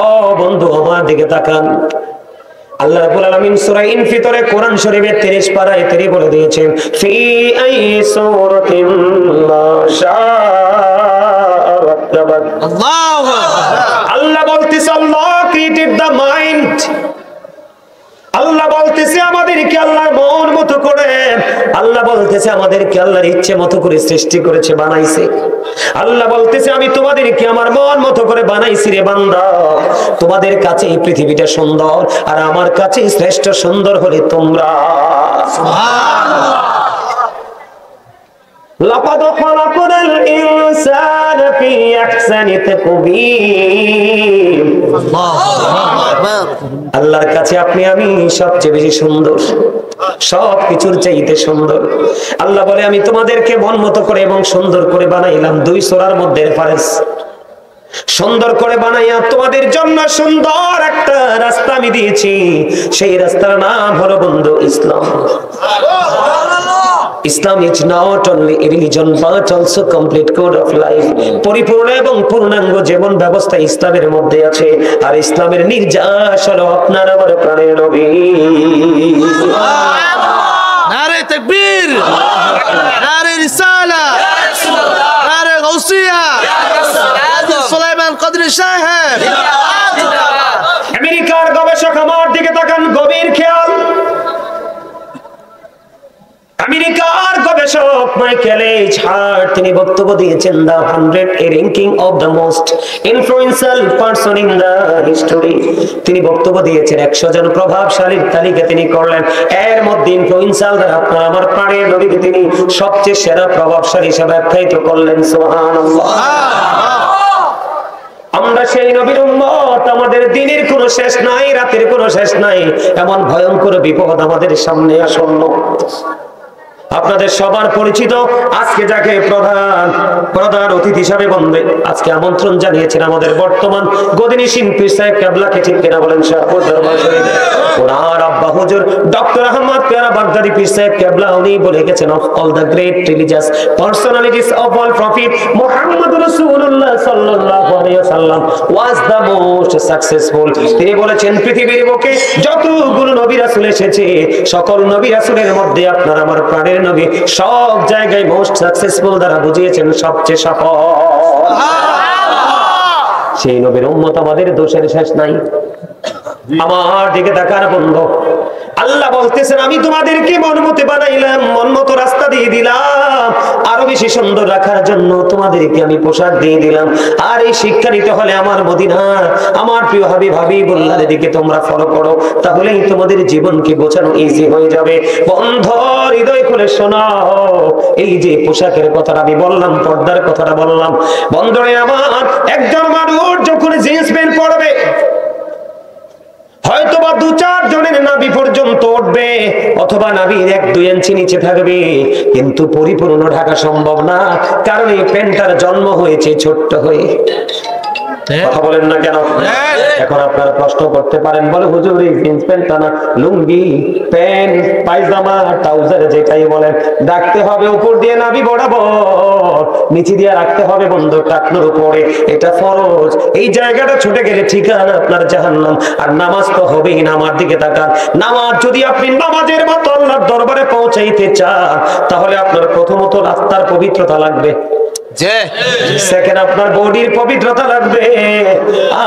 ও বন্ধু আমার দিকে তাকান, আল্লাহ রাব্বুল আলামিন সূরা ইনফিতরে কোরআন শরীফের 30 পারায় তিনি বলে দিয়েছেন, ফি আই সূরাতিন মা শাআ রাক্কাবাক। আল্লাহু আকবার। আল্লাহ বলতেছে, আল্লাহ ক্রিয়েটেড দ্য মাইন্ড। আল্লাহ বলতেছে আমাদেরকে আল্লাহর মন মতো করে, আল্লাহ বলতেছে আমাদেরকে আল্লাহর ইচ্ছে মতো করে সৃষ্টি করেছে, বানাইছে। আল্লাহ বলতেছে আমি তোমাদেরকে আমার মন মতো করে বানাইছি রে বান্দা, তোমাদের কাছে এই পৃথিবীটা সুন্দর আর আমার কাছে শ্রেষ্ঠ সুন্দর হলে তোমরা। সুবহানাল্লাহ। লাকাদ খালাকনাল ইনসানা ফি আহসানি তাকবীর। আল্লাহর কাছে আপনি আমি সবচেয়ে বেশি সুন্দর, সবকিছুর চাইতে সুন্দর। আল্লাহ বলে আমি তোমাদেরকে মন মতো করে এবং সুন্দর করে বানাইলাম। 2 সূরার মধ্যে রেফারেন্স, সুন্দর করে বানাইয়া তোমাদের জন্য সুন্দর একটা রাস্তা আমি দিয়েছি, সেই রাস্তার নাম হলো বন্ধু ইসলাম। Islam is not only a religion but also complete code of life. পরিপূর্ণ এবং পূর্ণাঙ্গ জীবন ব্যবস্থা ইসলামের মধ্যে আছে, আর ইসলামের নির্যাস হলো আপনার আমার প্রাণের নবী। নারে তাকবীর, নারে রিসালা, নারে গাউসিয়া, সুলাইমান কদরি সাহেব। আমেরিকার গবেষক আমার দিকে তাকান, গভীর খেয়াল। আমেরিকার গবেষক মাইকেল এইচ হার্ট তিনি বক্তব্য দিয়েছেন the 100 A ranking of the most influential person in the history. তিনি বক্তব্য দিয়েছেন 100 জন প্রভাবশালীর তালিকা তিনি করলেন, এর মধ্যে ইনফ্লুয়েন্সিয়াল দ্বারা আপনার আমার প্রাণের নবীকে তিনি সবচেয়ে সেরা প্রভাবশালী হিসেবে আখ্যায়িত করলেন। সুবহানাল্লাহ। আমরা সেই নবীর উম্মত, আমাদের দিনের কোনো শেষ নাই, রাতের কোনো শেষ নাই, এমন ভয়ঙ্কর বিপদ আমাদের সামনে আসন্ন। আপনাদের সবার পরিচিত আজকে যাকে প্রধান অতিথি হিসাবে বন্ধে আজকে আমন্ত্রণ জানিয়েছেন আমাদের বর্তমান গদিনীশীন পীর সাহেব কেবলাকে, ঠিক কিনা বলেন? শাহপুর দরবার শরীফ ওনার আব্বা হুজুর ডক্টর আহমদ পেয়ারা বাগদাদি পীর সাহেব কেবলা উনি বলে গেছেন, of all the great religious personalities of all prophet Muhammad রাসূলুল্লাহ সাল্লাল্লাহু আলাইহি ওয়াসাল্লাম ওয়াজ দ্য মোস্ট সাকসেসফুল। তিনি বলেছেন পৃথিবীর বুকে যতগুলো নবী রাসূল এসেছে সকল নবী রাসূলের মধ্যে আপনার আমার প্রাণের নবী সব জায়গায় মোস্ট সাকসেসফুল দ্বারা বুঝিয়েছেন সবচেয়ে সফল। সেই নবীর উম্মত আমাদের দোষের শেষ নাই। আমার দিকে তাকার বন্ধু, আল্লাহ বলতেছেন আমি তোমাদেরকে মন মতো বানাইলাম, মন মতো রাস্তা দিয়ে দিলাম, আরো বেশি সুন্দর রাখার জন্য তোমাদেরকে আমি পোশাক দিয়ে দিলাম। আর এই শিক্ষা নিতে হলে আমার মদিনা, আমার প্রিয় হাবিবুল্লাহর দিকে তোমরা ফলো করো, তাহলেই তোমাদের জীবনকে বোঝানো ইজি হয়ে যাবে। বন্ধ হৃদয় খুলে শোনাও, এই যে পোশাকের কথাটা আমি বললাম, পর্দার কথাটা বললাম, বন্ধুরে আমার, একজন মানুষ যখন জিন্স প্যান্ট পরবে হয়তোবা 2-4 জনের নাভি পর্যন্ত উঠবে, অথবা নাভির 1-2 ইঞ্চি নিচে থাকবে, কিন্তু পরিপূর্ণ ঢাকা সম্ভব না, কারণ এই প্যান্টটার জন্ম হয়েছে ছোট্ট হয়ে। কথা বলেন না কেন? এখন আপনারা প্রশ্ন করতে পারেন, বলে হুজুর এই জিন্স প্যান্টটা না লুঙ্গি প্যান্ট পায়জামা ট্রাউজার যেটাই বলেন রাখতে হবে উপর দিয়ে নাভি বরাবর, নিচে দিয়ে রাখতে হবে বন্ধু টাকনোর উপরে, এটা ফরজ। এই জায়গাটা ছুটে গেলে ঠিকানা আপনার জাহান্নাম। আর নামাজ তো হবেই না। আমার দিকে তাকান, নামাজ যদি আপনি নামাজের মতো আল্লাহর দরবারে পৌঁছাইতে চান তাহলে আপনার প্রথমত রাস্তার পবিত্রতা লাগবে, সেকেন্ড আপনার বডির পবিত্রতা লাগবে,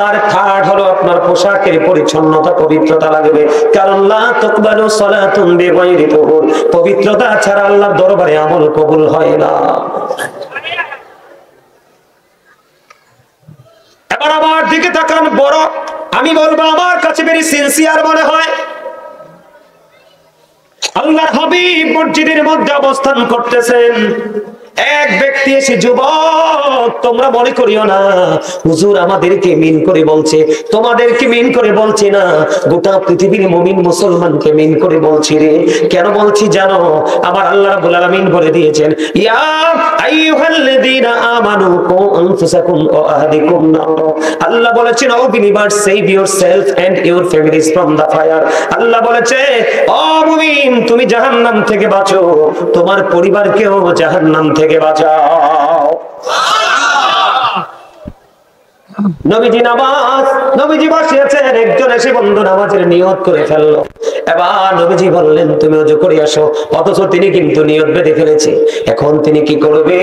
আর থার্ড হলো আপনার পোশাকের পরিচ্ছন্নতা পবিত্রতা লাগবে। কারণ লা তুকবালু সালাতুন বিগাইরি তুহুর, পবিত্রতা ছাড়া আল্লাহর দরবারে আমল কবুল হয় না। এবার আমার দিকে তাকান, বড় আমি বলবো আমার কাছে বেশি সিনসিয়ার মনে হয় আল্লাহর হাবিব মসজিদের মধ্যে অবস্থান করতেছেন। এক ব্যক্তি এসে, যুবক তোমরা মনে করিও না হুজুর আমাদেরকে মিন করে বলছে, তোমাদেরকে মিন করে বলছি না, গোটা পৃথিবীর মুমিন মুসলমানকে মিন করে বলছি রে। কেন বলছি জানো? আমার আল্লাহ রাব্বুল আলামিন বলে দিয়েছেন, ইয়া আইয়ুহাল্লাযীনা আমানু কু আনফুসাকুম ওয়া আহলিকুম নার। আল্লাহ বলেছেন, O believer save yourself and your families from the fire. Allah বলেছে, ও মুমিন তুমি জাহান্নাম থেকে বাঁচো, তোমার পরিবারকেও জাহান্নাম থেকে বাঁচাও। নবীজি নামাজ, নবীজি বসিয়েছেন, একজন এসে বন্ধু নামাজের নিয়ত করে ফেললো। এবার নবীজি বললেন তুমি ওযু করে আসো, অথচ তিনি কিন্তু নিয়ত বেঁধে ফেলেছে। এখন তিনি কি করবে?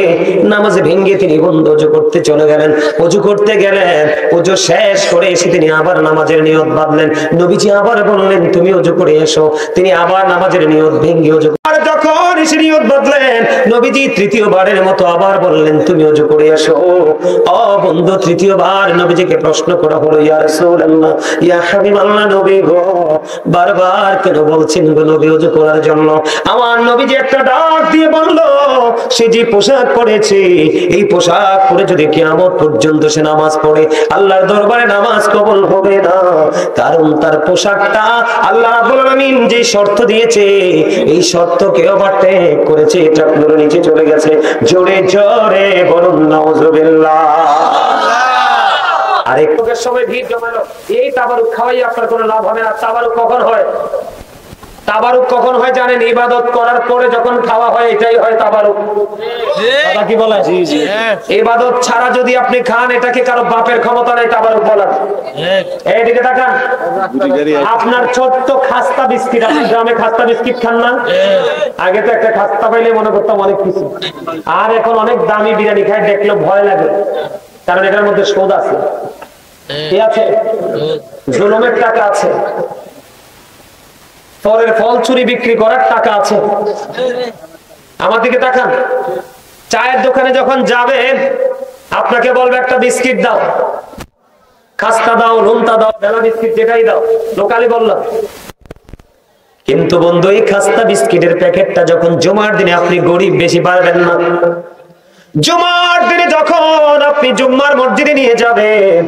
নামাজে ভেঙ্গে তিনি বন্ধু ওযু করতে চলে গেলেন। ওযু করতে গেলেন, ওযু শেষ করে এসে তিনি আবার নামাজের নিয়ত বাঁধলেন। নবীজি আবার বললেন তুমি ওযু করে এসো, তিনি আবার নামাজের নিয়ত ভেঙ্গে ওযু আর যখন এসে নিয়ত বাঁধলেন, নবীজি তৃতীয়বারের মতো আবার বললেন তুমি ওযু করে এসো। ও বন্ধু, তৃতীয়বার নবীজিকে প্রশ্ন করা হলো, ইয়া রাসূলুল্লাহ, ইয়া হাবিবাল্লাহ, নবী গো বারবার কেন বলছেন গো নবী ওযু করার জন্য? আমার নবীজি একটা ডাক দিয়ে বলল, সে যে পোশাক পরেছে এই পোশাক পরে যদি কিয়ামত পর্যন্ত সে নামাজ পড়ে আল্লাহর দরবারে নামাজ কবুল হবে না। কারণ তার পোশাকটা আল্লাহ রাব্বুল আলামিন যে শর্ত দিয়েছে এই শর্তকে ওভারটেক করেছে, এটা পুরো নিচে চলে গেছে। জোরে জোরে বলুন নাউজুবিল্লাহ। আরেক লোকের সময় ভিড় জমালো, এই তাবারুক খাওয়াই আপনার কোনো লাভ হবে না। তাবারুক কখন হয়? তাবারুক কখন হয় জানেন? ইবাদত করার পরে যখন খাওয়া হয় এটাই হয় তাবারুক। কথা কি বলে? ইবাদত ছাড়া যদি আপনি খান এটাকে কারো বাপের ক্ষমতা নাই তাবারুক বলার। এইদিকে তাকান, আপনার ছোট্ট খাস্তা বিস্কিট, আপনি গ্রামে খাস্তা বিস্কিট খান না? আগে তো একটা খাস্তা পাইলে মনে করতাম অনেক কিছু, আর এখন অনেক দামি বিরিয়ানি খাই দেখলে ভয় লাগে, কারণ এটার মধ্যে সুদ আছে, কি আছে? জুলুমের টাকা আছে, পরের ফল চুরি বিক্রি করার টাকা আছে। আমার দিকে তাকান, চায়ের দোকানে যখন যাবেন আপনাকে বলবে একটা বিস্কিট দাও, খাস্তা দাও, নোনতা দাও, বেলা বিস্কিট যেটাই দাও, লোকালি বললাম। কিন্তু বন্ধু এই খাস্তা বিস্কিটের প্যাকেটটা যখন জুমার দিনে আপনি গরিব বেশি পারবেন না, জুমার দিনে যখন আপনি জুম্মার মসজিদে নিয়ে যাবেন,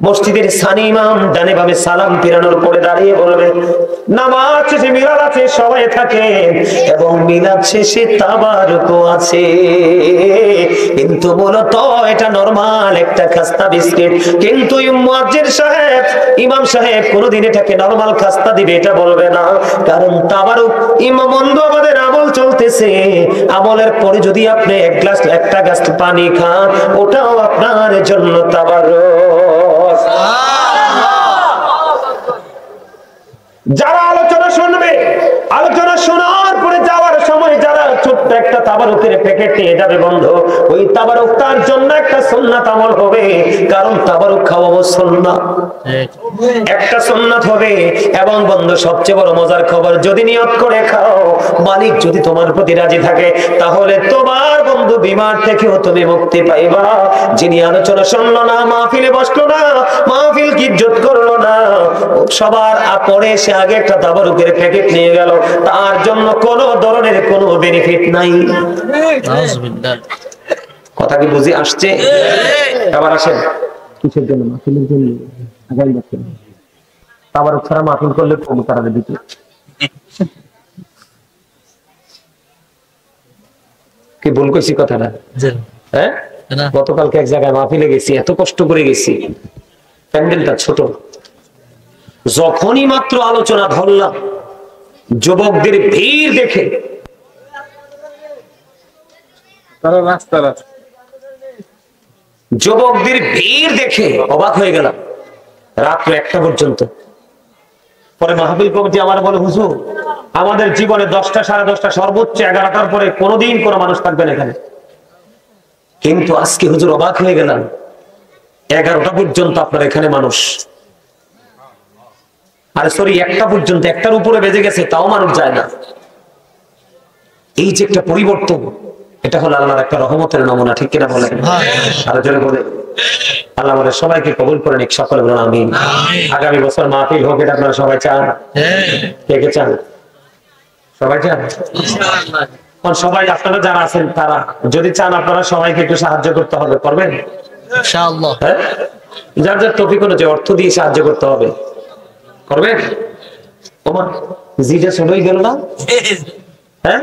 মসজিদের সানি ইমাম ডানে বামে সালাম ফিরানোর পরে দাঁড়িয়ে বলবে নামাজ শেষে মিলাদ আছে, সবাই থাকেন, এবং মিলাদ শেষে তাবারুকও আছে। কিন্তু মূলত এটা নরমাল একটা খাস্তা বিস্কিট, কিন্তু মুয়াজ্জিন সাহেব, ইমাম সাহেব কোনদিন এটাকে নরমাল খাস্তা দিবে এটা বলবে না, কারণ তাবারুক ইমাম বন্ধু আমাদের আমল চলতেছে, আমলের পরে যদি আপনি একটা গ্লাস পানি খান ওটাও আপনার জন্য তাবারুক। যারা আলোচনা শুনবে, আলোচনা শোনার পরে যাওয়ার সময় যারা ছোট্ট একটা তাবারুকের প্যাকেট নিয়ে যাবে বন্ধু, ওই তাবারুক তার জন্য একটা সুন্নাত আমল হবে, কারণ তাবারুক খাওয়াও সুন্নাত, একটা সুন্নাত হবে। এবং বন্ধু সবচেয়ে বড় মজার খবর, যদি নিয়ত করে খাও, মালিক যদি তোমার প্রতি রাজি থাকে, তাহলে তোমার বন্ধু বিমার থেকেও তুমি মুক্তি পাইবা। যিনি আলোচনা শুনলো না, মাহফিলে বসলো না, মাহফিল কি ইজ্জত করলো না, সবার পরে সে আগে একটা তাবারুকের প্যাকেট নিয়ে গেল, তার জন্য কোনো ধরনের কোনো বেনিফিট নাই। কথা কি বুঝি আসছে? আবার আসেন, কিসের জন্য? মাহফিলের জন্য। আগামী বছর তাবারুক ছাড়া মাহফিল করলে কম তারা দিতে। কি ভুল কইছি কথাটা? হ্যাঁ, গতকালকে এক জায়গায় মাহফিলে গেছি, এত কষ্ট করে গেছি, প্যান্ডেলটা ছোট। যখনই মাত্র আলোচনা ধরলাম, যুবকদের ভিড় দেখে অবাক হয়ে গেলাম। রাত্র 1টা পর্যন্ত। পরে মাহফিল কমিটি আমার বলে, হুজুর আমাদের জীবনে 10টা, 10:30, সর্বোচ্চ 11টার পরে কোনোদিন কোনো মানুষ থাকবে না এখানে। কিন্তু আজকে হুজুর অবাক হয়ে গেলাম, 11টা পর্যন্ত আপনার এখানে মানুষ। আরে সরি, 1টা পর্যন্ত, 1টার উপরে বেজে গেছে, তাও মানুষ যায় না। এই যে একটা পরিবর্তন, এটা হলো আল্লাহর একটা রহমতের নমুনা, ঠিক কিনা বলেন? আর জোরে বলে আল্লাহ আমাদের সবাইকে কবুল করে নিক, সকলে বলুন আমিন। আগামী বছর মাহফিল হোক, এটা আপনারা সবাই চান? কে কে চান? সবাই চান? সবাই আপনারা যারা আছেন তারা যদি চান, আপনারা সবাইকে একটু সাহায্য করতে হবে, করবেন ইনশাআল্লাহ? হ্যাঁ, যার যার তৌফিক অনুযায়ী অর্থ দিয়ে সাহায্য করতে হবে, করবেন? ওমা জিটা ছোটই গেল না? হ্যাঁ,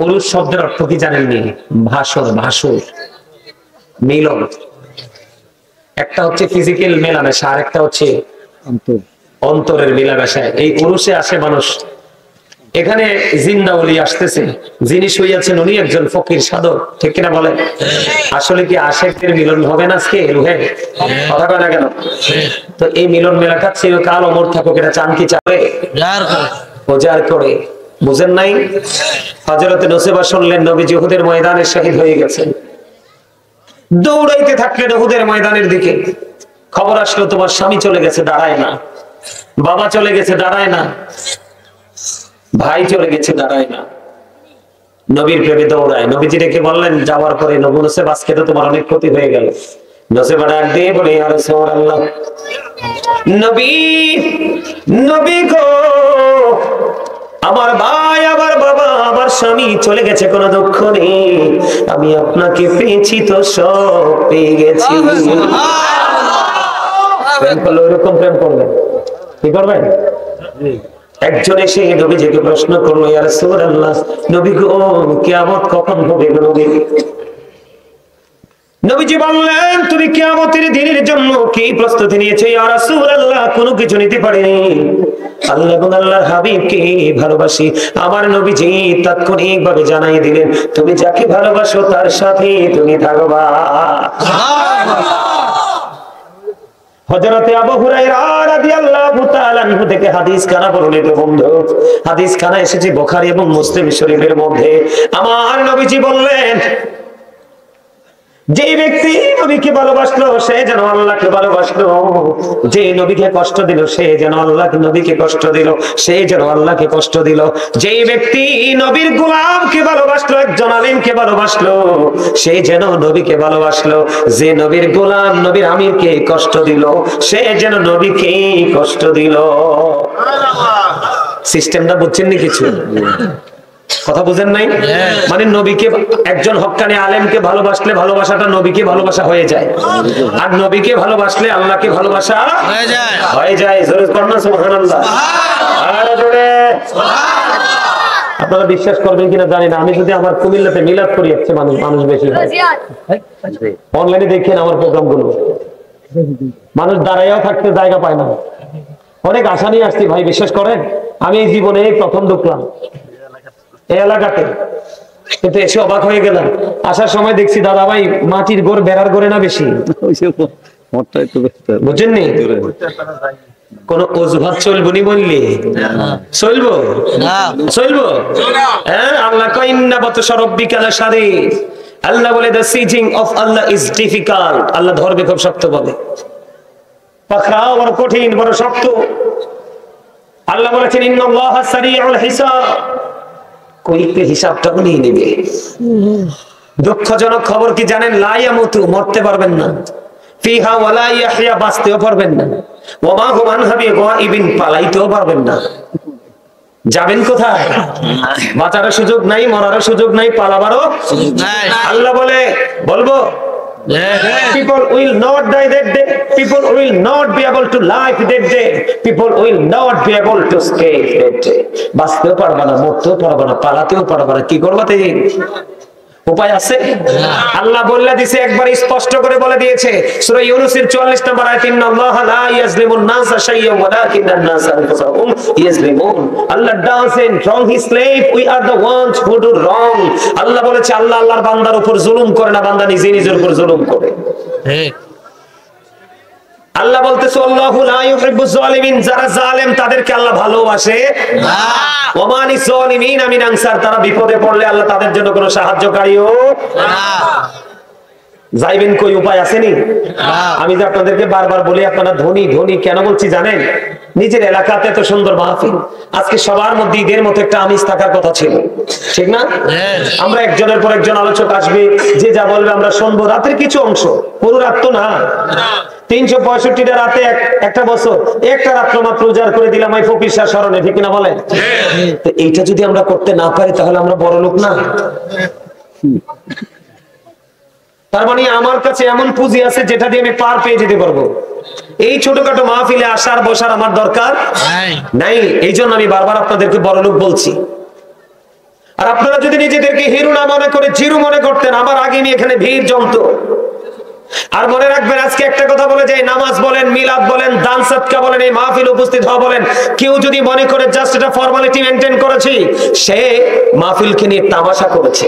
উরুস শব্দের অর্থ কি জানেননি? ভাষণ, ভাসুর, মিলন। একটা হচ্ছে ফিজিক্যাল মেলামেশা, আর একটা হচ্ছে অন্তরের মেলামেশা। এই উরুসে আসে মানুষ। এখানে জিন্দা ওলি আসতেছে, যিনি শুইয়াছেন উনি একজন ফকির সাধক, ঠিক কিনা বলেন? আসলে কি আশেকদের মিলন হবে না আজকে রুহে? কথা কয় না কেন? তো এই মিলন মেলাটা চিরকাল অমর থাকুক, এটা চান কি? চাবে প্রচার করে। বুঝেন নাই? হযরত নসিবা শুনলেন নবীজি উহুদের ময়দানে শহীদ হয়ে গেছেন। দৌড়াইতে থাকলেন উহুদের ময়দানের দিকে। খবর আসলো তোমার স্বামী চলে গেছে, দাঁড়ায় না। বাবা চলে গেছে, দাঁড়ায় না। ভাই চলে গেছে, দাঁড়ায় না। নবীর প্রেমে দৌড়ায়। নবীজি ডেকে বললেন যাওয়ার পরে, নবী নসিবা আজকে তো তোমার অনেক ক্ষতি হয়ে গেল। নসিবা ডাক দিয়ে বলে, ইয়া রাসূলুল্লাহ, নবী, নবী গো, আমার ভাই, আমার বাবা, আমার স্বামী চলে গেছে, কোনো দুঃখ নেই। আমি আপনাকে পেয়েছি তো সব পেয়ে গেছি। প্রেম করলে ওইরকম প্রেম করবেন, কি করবেন? একজন এসে নবীজিকে প্রশ্ন করলো, ইয়া রাসূলুল্লাহ, নবী গো, কিয়ামত কখন হবে গো নবী? নবীজি বললেন, তুমি কিয়ামতের দিনের জন্য কি প্রস্তুতি নিয়েছো? ইয়া রাসূলুল্লাহ, কোনো কিছু নিতে পারিনি। আল্লাহ এবং আল্লাহর হাবিবকে ভালোবাসি। আমার নবীজি তাৎক্ষণিকভাবে জানাই দিলেন, তুমি যাকে ভালোবাসো তার সাথে তুমি থাকবা। হযরতে আবু হুরায়রা রাদিয়াল্লাহু তাআলা আনহু থেকে হাদিস খানা বর্ণিত। বন্ধু, হাদিস খানা এসেছে বুখারী এবং মুসলিম শরীফের মধ্যে। আমার নবীজি বললেন, যে ব্যক্তি নবীকে ভালোবাসলো সে যেন আল্লাহকে ভালোবাসলো, যে নবীকে কষ্ট দিল সে যেন নবীকে কষ্ট দিল, সে যেন আল্লাহকে কষ্ট দিল। যে ব্যক্তি নবীর গোলামকে ভালোবাসলো, একজন আলিমকে ভালোবাসলো, সে যেন নবীকে ভালোবাসলো। যে নবীর গোলাম নবীর আমিরকে কষ্ট দিল, সে যেন নবীকে কষ্ট দিল। সিস্টেমটা বুঝছেন নি কিছু? কথা বুঝেন নাই? মানে নবীকে, একজন হক্কানি আলেমকে ভালোবাসলে ভালোবাসাটা নবীকে ভালোবাসা হয়ে যায়, আর নবীকে ভালোবাসলে আল্লাহকে ভালোবাসা হয়ে যায়। জোরে করুন না সুবহানাল্লাহ। আরে জোরে সুবহানাল্লাহ। আপনারা বিশ্বাস করবেন কিনা জানি না, আমি যদি আমার কুমিল্লাতে মিলাদ করি, হচ্ছে মানুষ বেশি হয়। অনলাইনে দেখেন আমার প্রোগ্রামগুলো, মানুষ দাঁড়াইয়াও থাকতে জায়গা পায় না। অনেক আশা নিয়ে আসছি ভাই, বিশ্বাস করেন। আমি এই জীবনে প্রথম ঢুকলাম এই এলাকাতে, কিন্তু এসে অবাক হয়ে গেলাম। আসার সময় দেখছি দাদা ভাই মাটির ঘর, বেড়ার ঘরে না বেশি, বুঝেননি? কোন অজুহাত চলবো নি বললি? চলবো, চলবো। হ্যাঁ, আল্লাহ কয় ইন্না বাতশা রাব্বিকা লাশাদীদ। আল্লাহ বলে the sieging of Allah is difficult। আল্লাহ ধরবে খুব শক্ত ভাবে, পাকড়াও বড় কঠিন, বড় শক্ত। আল্লাহ বলেছেন ইন্নাল্লাহা সারিউল হিসাব, কইতে হিসাবটা নিয়ে নেবে। দুঃখজনক খবর কি জানেন? লা ইয়ামুতু, মরতে পারবেন না। ফিহা ওয়ালা ইয়াহইয়া, বাঁচতেও পারবেন না। ওয়া মা হুম আনহা বিগাইবিন, পালাইতেও পারবেন না। যাবেন কোথায়? বাঁচারও সুযোগ নাই, মরারও সুযোগ নাই, পালাবারও সুযোগ নাই। আল্লাহ বলবো people will not die that day, people will not be able to live that day, people will not be able to escape that day। বাঁচতেও পারবা না, মরতেও পারবা না, পালাতেও পারবা না, কি করবা? উপায় আছে? আল্লাহ বলে দিয়েছে, একবার স্পষ্ট করে বলে দিয়েছে সূরা ইউনূসের 44 নম্বর আয়াত, ইন্নাল্লাহা লা ইয়াজলিমুন নাসা শাইয়্যান ওয়ালাকিন্নান নাসা আনফুসাহুম ইয়াজলিমুন। Allah doesn't wrong his slave, we are the ones who do wrong। আল্লাহ বলেছে আল্লাহ আল্লাহর বান্দার উপর জুলুম করে না, বান্দা নিজে নিজের উপর জুলুম করে। ঠিক। আল্লাহ বলতেছে আল্লাহু লা ইউহিব্বুজ জালিমিন, যারা জালেম তাদেরকে আল্লাহ ভালোবাসে না। ওমানি যালিমিন মিন আনসার, তারা বিপদে পড়লে আল্লাহ তাদের জন্য কোনো সাহায্যকারীও না। যাইবেন কই, উপায় আসেনি? আমি যে আপনাদেরকে বারবার বলি আপনারা ধনী ধনী কেন বলছি জানেন? নিজের এলাকাতে এত সুন্দর মাহফিল, আজকে সবার মধ্যে ঈদের মতো একটা আমিষ থাকার কথা ছিল, ঠিক না? আমরা একজনের পর একজন আলোচক আসবে, যে যা বলবে আমরা শুনবো, রাতের কিছু অংশ, পুরো রাত তো না। 365টা রাতে একটা বছর একটা রাত্র মাত্র উজাড় করে দিলাম এই ফকির শাহ স্মরণে, ঠিক না বলেন? তো এইটা যদি আমরা করতে না পারি তাহলে আমরা বড় লোক না। তার মানে আমার কাছে এমন পুঁজি আছে যেটা দিয়ে আমি পার পেয়ে যেতে পারবো। এই ছোটখাটো মাহফিলে আসার বসার আমার দরকার নাই। এই জন্য আমি বারবার আপনাদেরকে বড় লোক বলছি। আর আপনারা যদি নিজেদেরকে হিরো না মনে করে জিরো মনে করতেন, আমার আগে নিয়ে এখানে ভিড় জমতো। আর মনে রাখবেন, আজকে একটা কথা বলে যাই, নামাজ বলেন, মিলাদ বলেন, দান সদকা বলেন, এই মাহফিল উপস্থিত হওয়া বলেন, কেউ যদি মনে করে জাস্ট এটা ফর্মালিটি মেইনটেইন করেছি, সে মাহফিলকে নিয়ে তামাশা করেছে,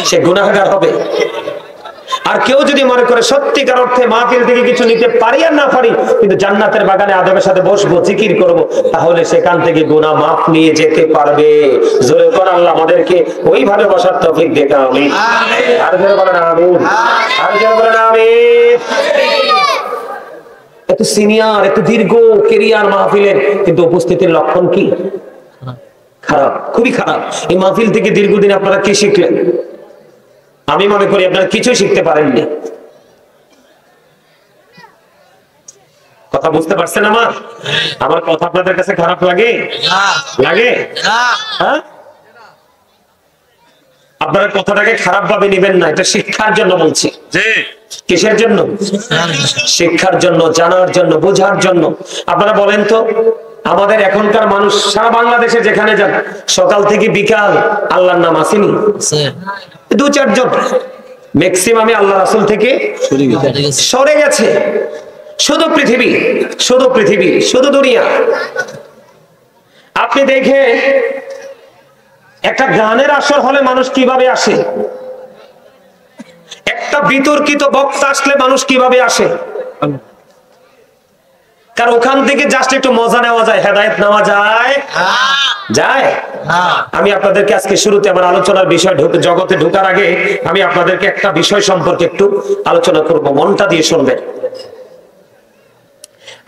সে গুনাহগার হবে। আর কেউ যদি মনে করে সত্যিকার অর্থে মাহফিল থেকে কিছু নিতে পারি আর না পারি, কিন্তু জান্নাতের বাগানে আদমের সাথে বসবো, জিকির করব, তাহলে সেখান থেকে গুনাহ মাফ নিয়ে যেতে পারবে। জোরে করে আল্লাহ আমাদেরকে ওইভাবে বসার তৌফিক দেন, আমিন। আর জোরে বলেন আমিন, আর জোরে বলেন আমিন। এত সিনিয়র, এত দীর্ঘ কেরিয়ার মাহফিলের, কিন্তু উপস্থিতির লক্ষণ কি? খারাপ, খুবই খারাপ। এই মাহফিল থেকে দীর্ঘদিন আপনারা কি শিখলেন? আমি মনে করি আপনারা কিছুই শিখতে পারেননি। কথা বুঝতে পারছেন? আমার কথা আপনাদের কাছে খারাপ লাগে? লাগে? হ্যাঁ, আপনারা কথাটাকে খারাপ ভাবে নেবেন না, এটা শিক্ষার জন্য বলছি। কিসের জন্য? শিক্ষার জন্য, জানার জন্য, বোঝার জন্য। আপনারা বলেন তো, আমাদের এখনকার মানুষ সারা বাংলাদেশে যেখানে যান, সকাল থেকে বিকাল আল্লাহর নাম আসেনি? 2-4 জন, ম্যাক্সিমামে আল্লাহ রাসূল থেকে সরে গেছে। শুধু পৃথিবী, শুধু পৃথিবী, শুধু দুনিয়া। আপনি দেখে একটা গানের আসর হলে মানুষ কিভাবে আসে, একটা বিতর্কিত বক্তা আসলে মানুষ কিভাবে আসে, কারণ ওখান থেকে জাস্ট একটু মজা নেওয়া যায়, হেদায়েত নেওয়া যায় যায়। আমি আপনাদেরকে আজকে শুরুতে আমার আলোচনার বিষয় জগতে ঢোকার আগে আমি আপনাদেরকে একটা বিষয় সম্পর্কে একটু আলোচনা করব, মনটা দিয়ে শুনবেন।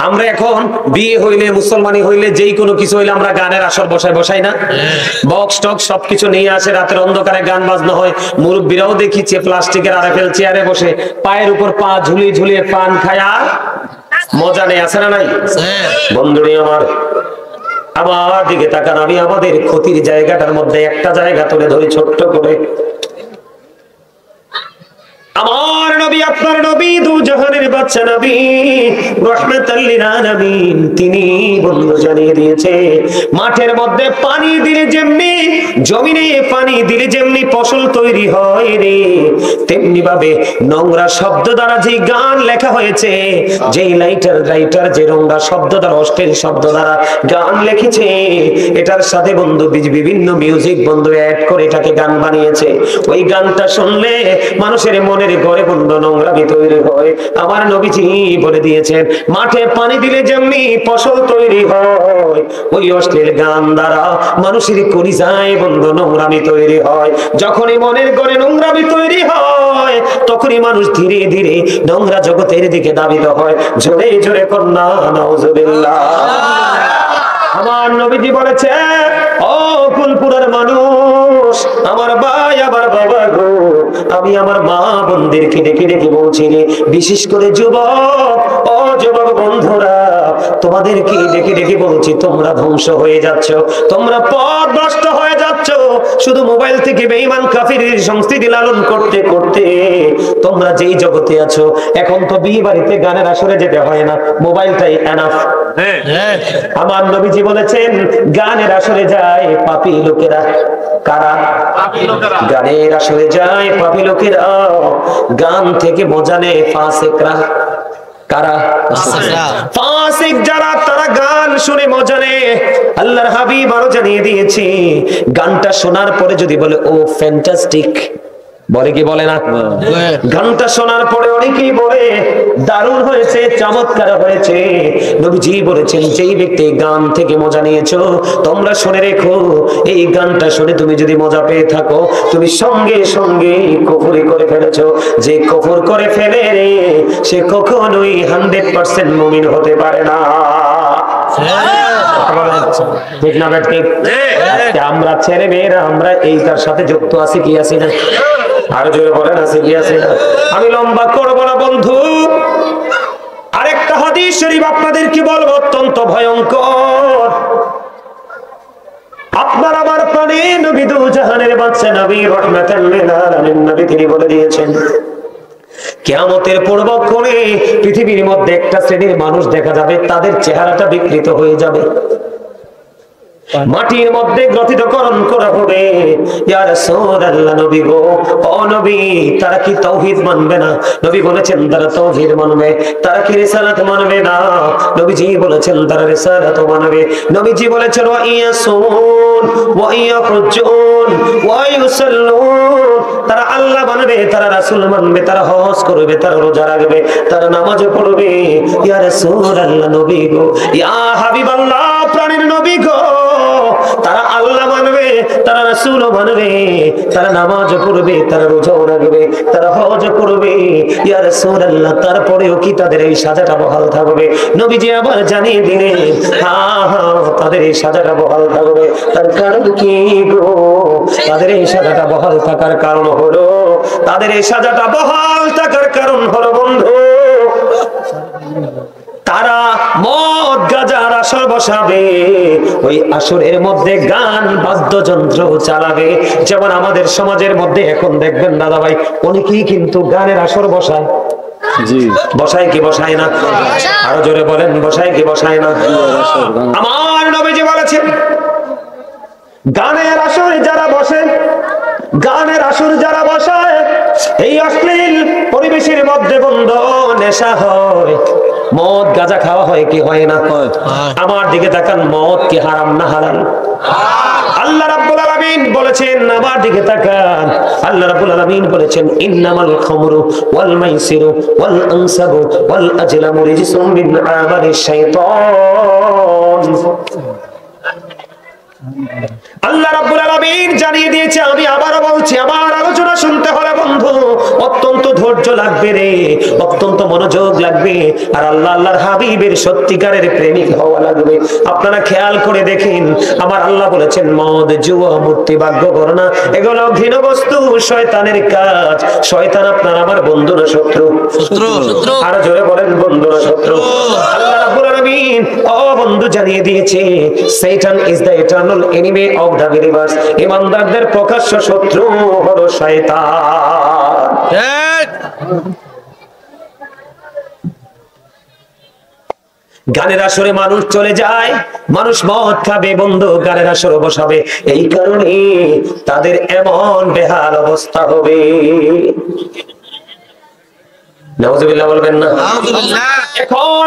আমরা এখন বিয়ে হইলে, মুসলমানি হইলে, যেই কোনো কিছু হইলে আমরা গানের আসর বসাই না? বক্স টক্স সবকিছু নিয়ে আসে, রাতের অন্ধকারে গান বাজনা হয়। মুরব্বীরাও দেখিছে প্লাস্টিকের আরএফএল চেয়ারে বসে পায়ের উপর পা ঝুলিয়ে ঝুলিয়ে পান খায়, আর মজা নেই, আছে না নাই? বন্ধুরে আমার দিকে তাকান, আমি আমাদের ক্ষতির জায়গাটার মধ্যে একটা জায়গা তুলে ধরি ছোট্ট করে। আমার নবী, আপনার নবী, দু জাহানের বাদশা নবী, রাহমাতাল লিল আলামিন, তিনি বন্ধু জানিয়ে দিয়েছে, মাঠের মধ্যে পানি দিলে যেমনি, জমিনে পানি দিলে যেমনি ফসল তৈরি হয় রে, তেমনি ভাবে নোংরা শব্দ দ্বারা যে গান লেখা হয়েছে, যেই রাইটার যে নোংরা শব্দ দ্বারা, অশ্লীল শব্দ দ্বারা গান লিখেছে, এটার সাথে বন্ধু বিভিন্ন মিউজিক বন্ধু অ্যাড করে এটাকে গান বানিয়েছে। ওই গানটা শুনলে মানুষের মনে ঘরে বন্ধু নোংরামি তৈরি হয়। আমার নবীজি বলে দিয়েছেন, মাঠে পানি দিলে যেমনি ফসল তৈরি হয়, ওই অশ্লীল গান দ্বারা মানুষের কলিজায় বন্ধু নোংরামি তৈরি হয়। যখনই মনের ঘরে নোংরামি তৈরি হয়, তখনই মানুষ ধীরে ধীরে নোংরা জগতের দিকে ধাবিত হয়। জোরে জোরে কন্যা নাউজুবিল্লাহ। আমার নবীজি বলেছে, ও ফুলপুরার মানুষ, আমার ভাই, আমার বাবা গো, আমি আমার মা বোনদেরকে ডেকে ডেকে বলছি, বিশেষ করে যুবক, ও যুবক বন্ধুরা, তোমাদেরকে ডেকে ডেকে বলছি, তোমরা ধ্বংস হয়ে যাচ্ছ, তোমরা পথভ্রষ্ট হয়ে যাচ্ছ। শুধু মোবাইল থেকে বেঈমান কাফিরের সংস্কৃতি লালন করতে করতে তোমরা যেই জগতে আছো, এখন তো বিয়ে বাড়িতে গানের আসরে যেতে হয় না, মোবাইলটাই এনাফ। আমার নবীজি বলেছেন গানের আসরে যায় পাপী লোকেরা। কারা? গানের আসরে যায় পাপী লোকেরা, গান থেকে মজা নেয় ফাসিকরা। কারা? ফাসিক যারা, তারা গান শুনে মজা নেয়। আল্লাহর হাবিব আরো জানিয়ে দিয়েছে, গানটা শোনার পরে যদি বলে ও ফ্যান্টাস্টিক, বলে কি বলে না? গানটা শোনার পরে অনেকেই বলে দারুণ হয়েছে, চমৎকার হয়েছে। নবীজি বলেছেন, যেই ব্যক্তি গান থেকে মজা নিয়েছো, তোমরা শুনে রেখো, এই গানটা শুনে তুমি যদি মজা পেয়ে থাকো, তুমি সঙ্গে সঙ্গে কুফরি করে ফেলেছো। যে কুফর করে ফেলে রে, সে কখনোই 100% মুমিন হতে পারে না। ঠিক না ঠিক? আমরা ছেলে মেয়েরা আমরা এইটার সাথে যুক্ত আছি কি আছি না? আরো জোরে বলেন আছে কি আছে না? আমি লম্বা করবো না বন্ধু, আরেকটা হাদিস শরীফ আপনাদেরকে বলবো, অত্যন্ত ভয়ঙ্কর। আপনার আমার প্রাণে নবী, দু জাহানের বাদশা নবী, রাহমাতাল লিল আলামিন নবী, তিনি বলে দিয়েছেন, কিয়ামতের পূর্বক্ষণে পৃথিবীর মধ্যে একটা শ্রেণীর মানুষ দেখা যাবে, তাদের চেহারাটা বিকৃত হয়ে যাবে, মাটির মধ্যে গ্রথিতকরণ করা হবে। ইয়া রাসূলুল্লাহ, নবী গো, ও নবী, তারা কি তাওহীদ মানবে না? নবী বলেছেন তারা তাওহীদ মানবে। তারা কি রিসালাত মানবে না? নবীজি বলেছেন তারা রিসালাত মানবে। নবীজি বলেছেন ওয়া ইয়াসুন ওয়া ইয়াহুজ্জুন ওয়া ইউসাল্লুন, তারা আল্লাহ মানবে, তারা রাসূল মানবে, তারা হজ করবে, তারা রোজা রাখবে, তারা নামাজ পড়বে। ইয়া রাসূলুল্লাহ, নবী গো, ইয়া হাবিবাল্লাহ, প্রাণের নবী গো, তারা আল্লাহ মানবে, তারা রাসূল মানবে, তারা নামাজ পড়বে, তারা রোজা রাখবে, তারা হজ করবে। ইয়া রাসূলুল্লাহ, তারপরেও কি তাদের এই সাজাটা বহাল থাকবে? নবীজি আবার জানিয়ে দিলেন, হ্যাঁ, তাদের এই সাজাটা বহাল থাকবে। তার কারণ কি গো? তাদের এই সাজাটা বহাল থাকার কারণ হলো, তাদের এই সাজাটা বহাল থাকার কারণ হলো বন্ধু, তারা মদ গাঁজার আসর বসাবে, ওই আসরের মধ্যে গান বাদ্যযন্ত্র চালাবে। যেমন আমাদের সমাজের মধ্যে এখন দেখবেন দাদা ভাই, অনেকেই কিন্তু গানের আসর বসায়। বসায় কি বসায় না? আরো জোরে বলেন, বসায় কি বসায় না? আমার নবীজি বলেছেন, গানের আসরে যারা বসে, গানের আসর যারা বসায়, এই অশ্লীল পরিবেশের মধ্যে বন্ধ নেশা হয়, মদ গাঁজা খাওয়া হয় কি হয় না? আমার দিকে তাকান, মদ কি হারাম না হালাল? আল্লাহ রাব্বুল আলামিন বলেছেন, আমার দিকে তাকান, আল্লাহ রাব্বুল আলামিন বলেছেন, ইন্নামাল খামরু ওয়াল মাইসিরু ওয়াল আনসাবু ওয়াল আজলামু রিজসুম মিন আমালিশ শাইতান। আল্লাহ রাব্বুল আলামিন জানিয়ে দিয়েছে, আমি আবারও বলছি, আমার আলোচনা শুনতে হলে বন্ধু অত্যন্ত ধৈর্য লাগবে রে, অত্যন্ত মনোযোগ লাগবে, আর আল্লাহ আল্লাহর হাবিবের সত্যিকারের প্রেমিক হওয়া লাগবে। আপনারা খেয়াল করে দেখেন, আমার আল্লাহ বলেছেন, মদ, জুয়া, মূর্তি, ভাগ্য গণনা, এগুলো ঘৃণ বস্তু, শয়তানের কাজ। শয়তান আপনার আমার বন্ধু না শত্রু? আর জোরে বলেন, বন্ধু না শত্রু? আল্লাহ রাব্বুল আলামিন ও বন্ধু জানিয়ে দিয়েছে, Satan is the eternal enemy of the believers, ইমানদারদের প্রকাশ্য শত্রু হলো শয়তান। গানের আসরে মানুষ চলে যায়, মানুষ মদ খাবে বন্ধু, গানের আসরে বসাবে, এই কারণে তাদের এমন বেহাল অবস্থা হবে। নাউজুবিল্লাহ বলবেন না? এখন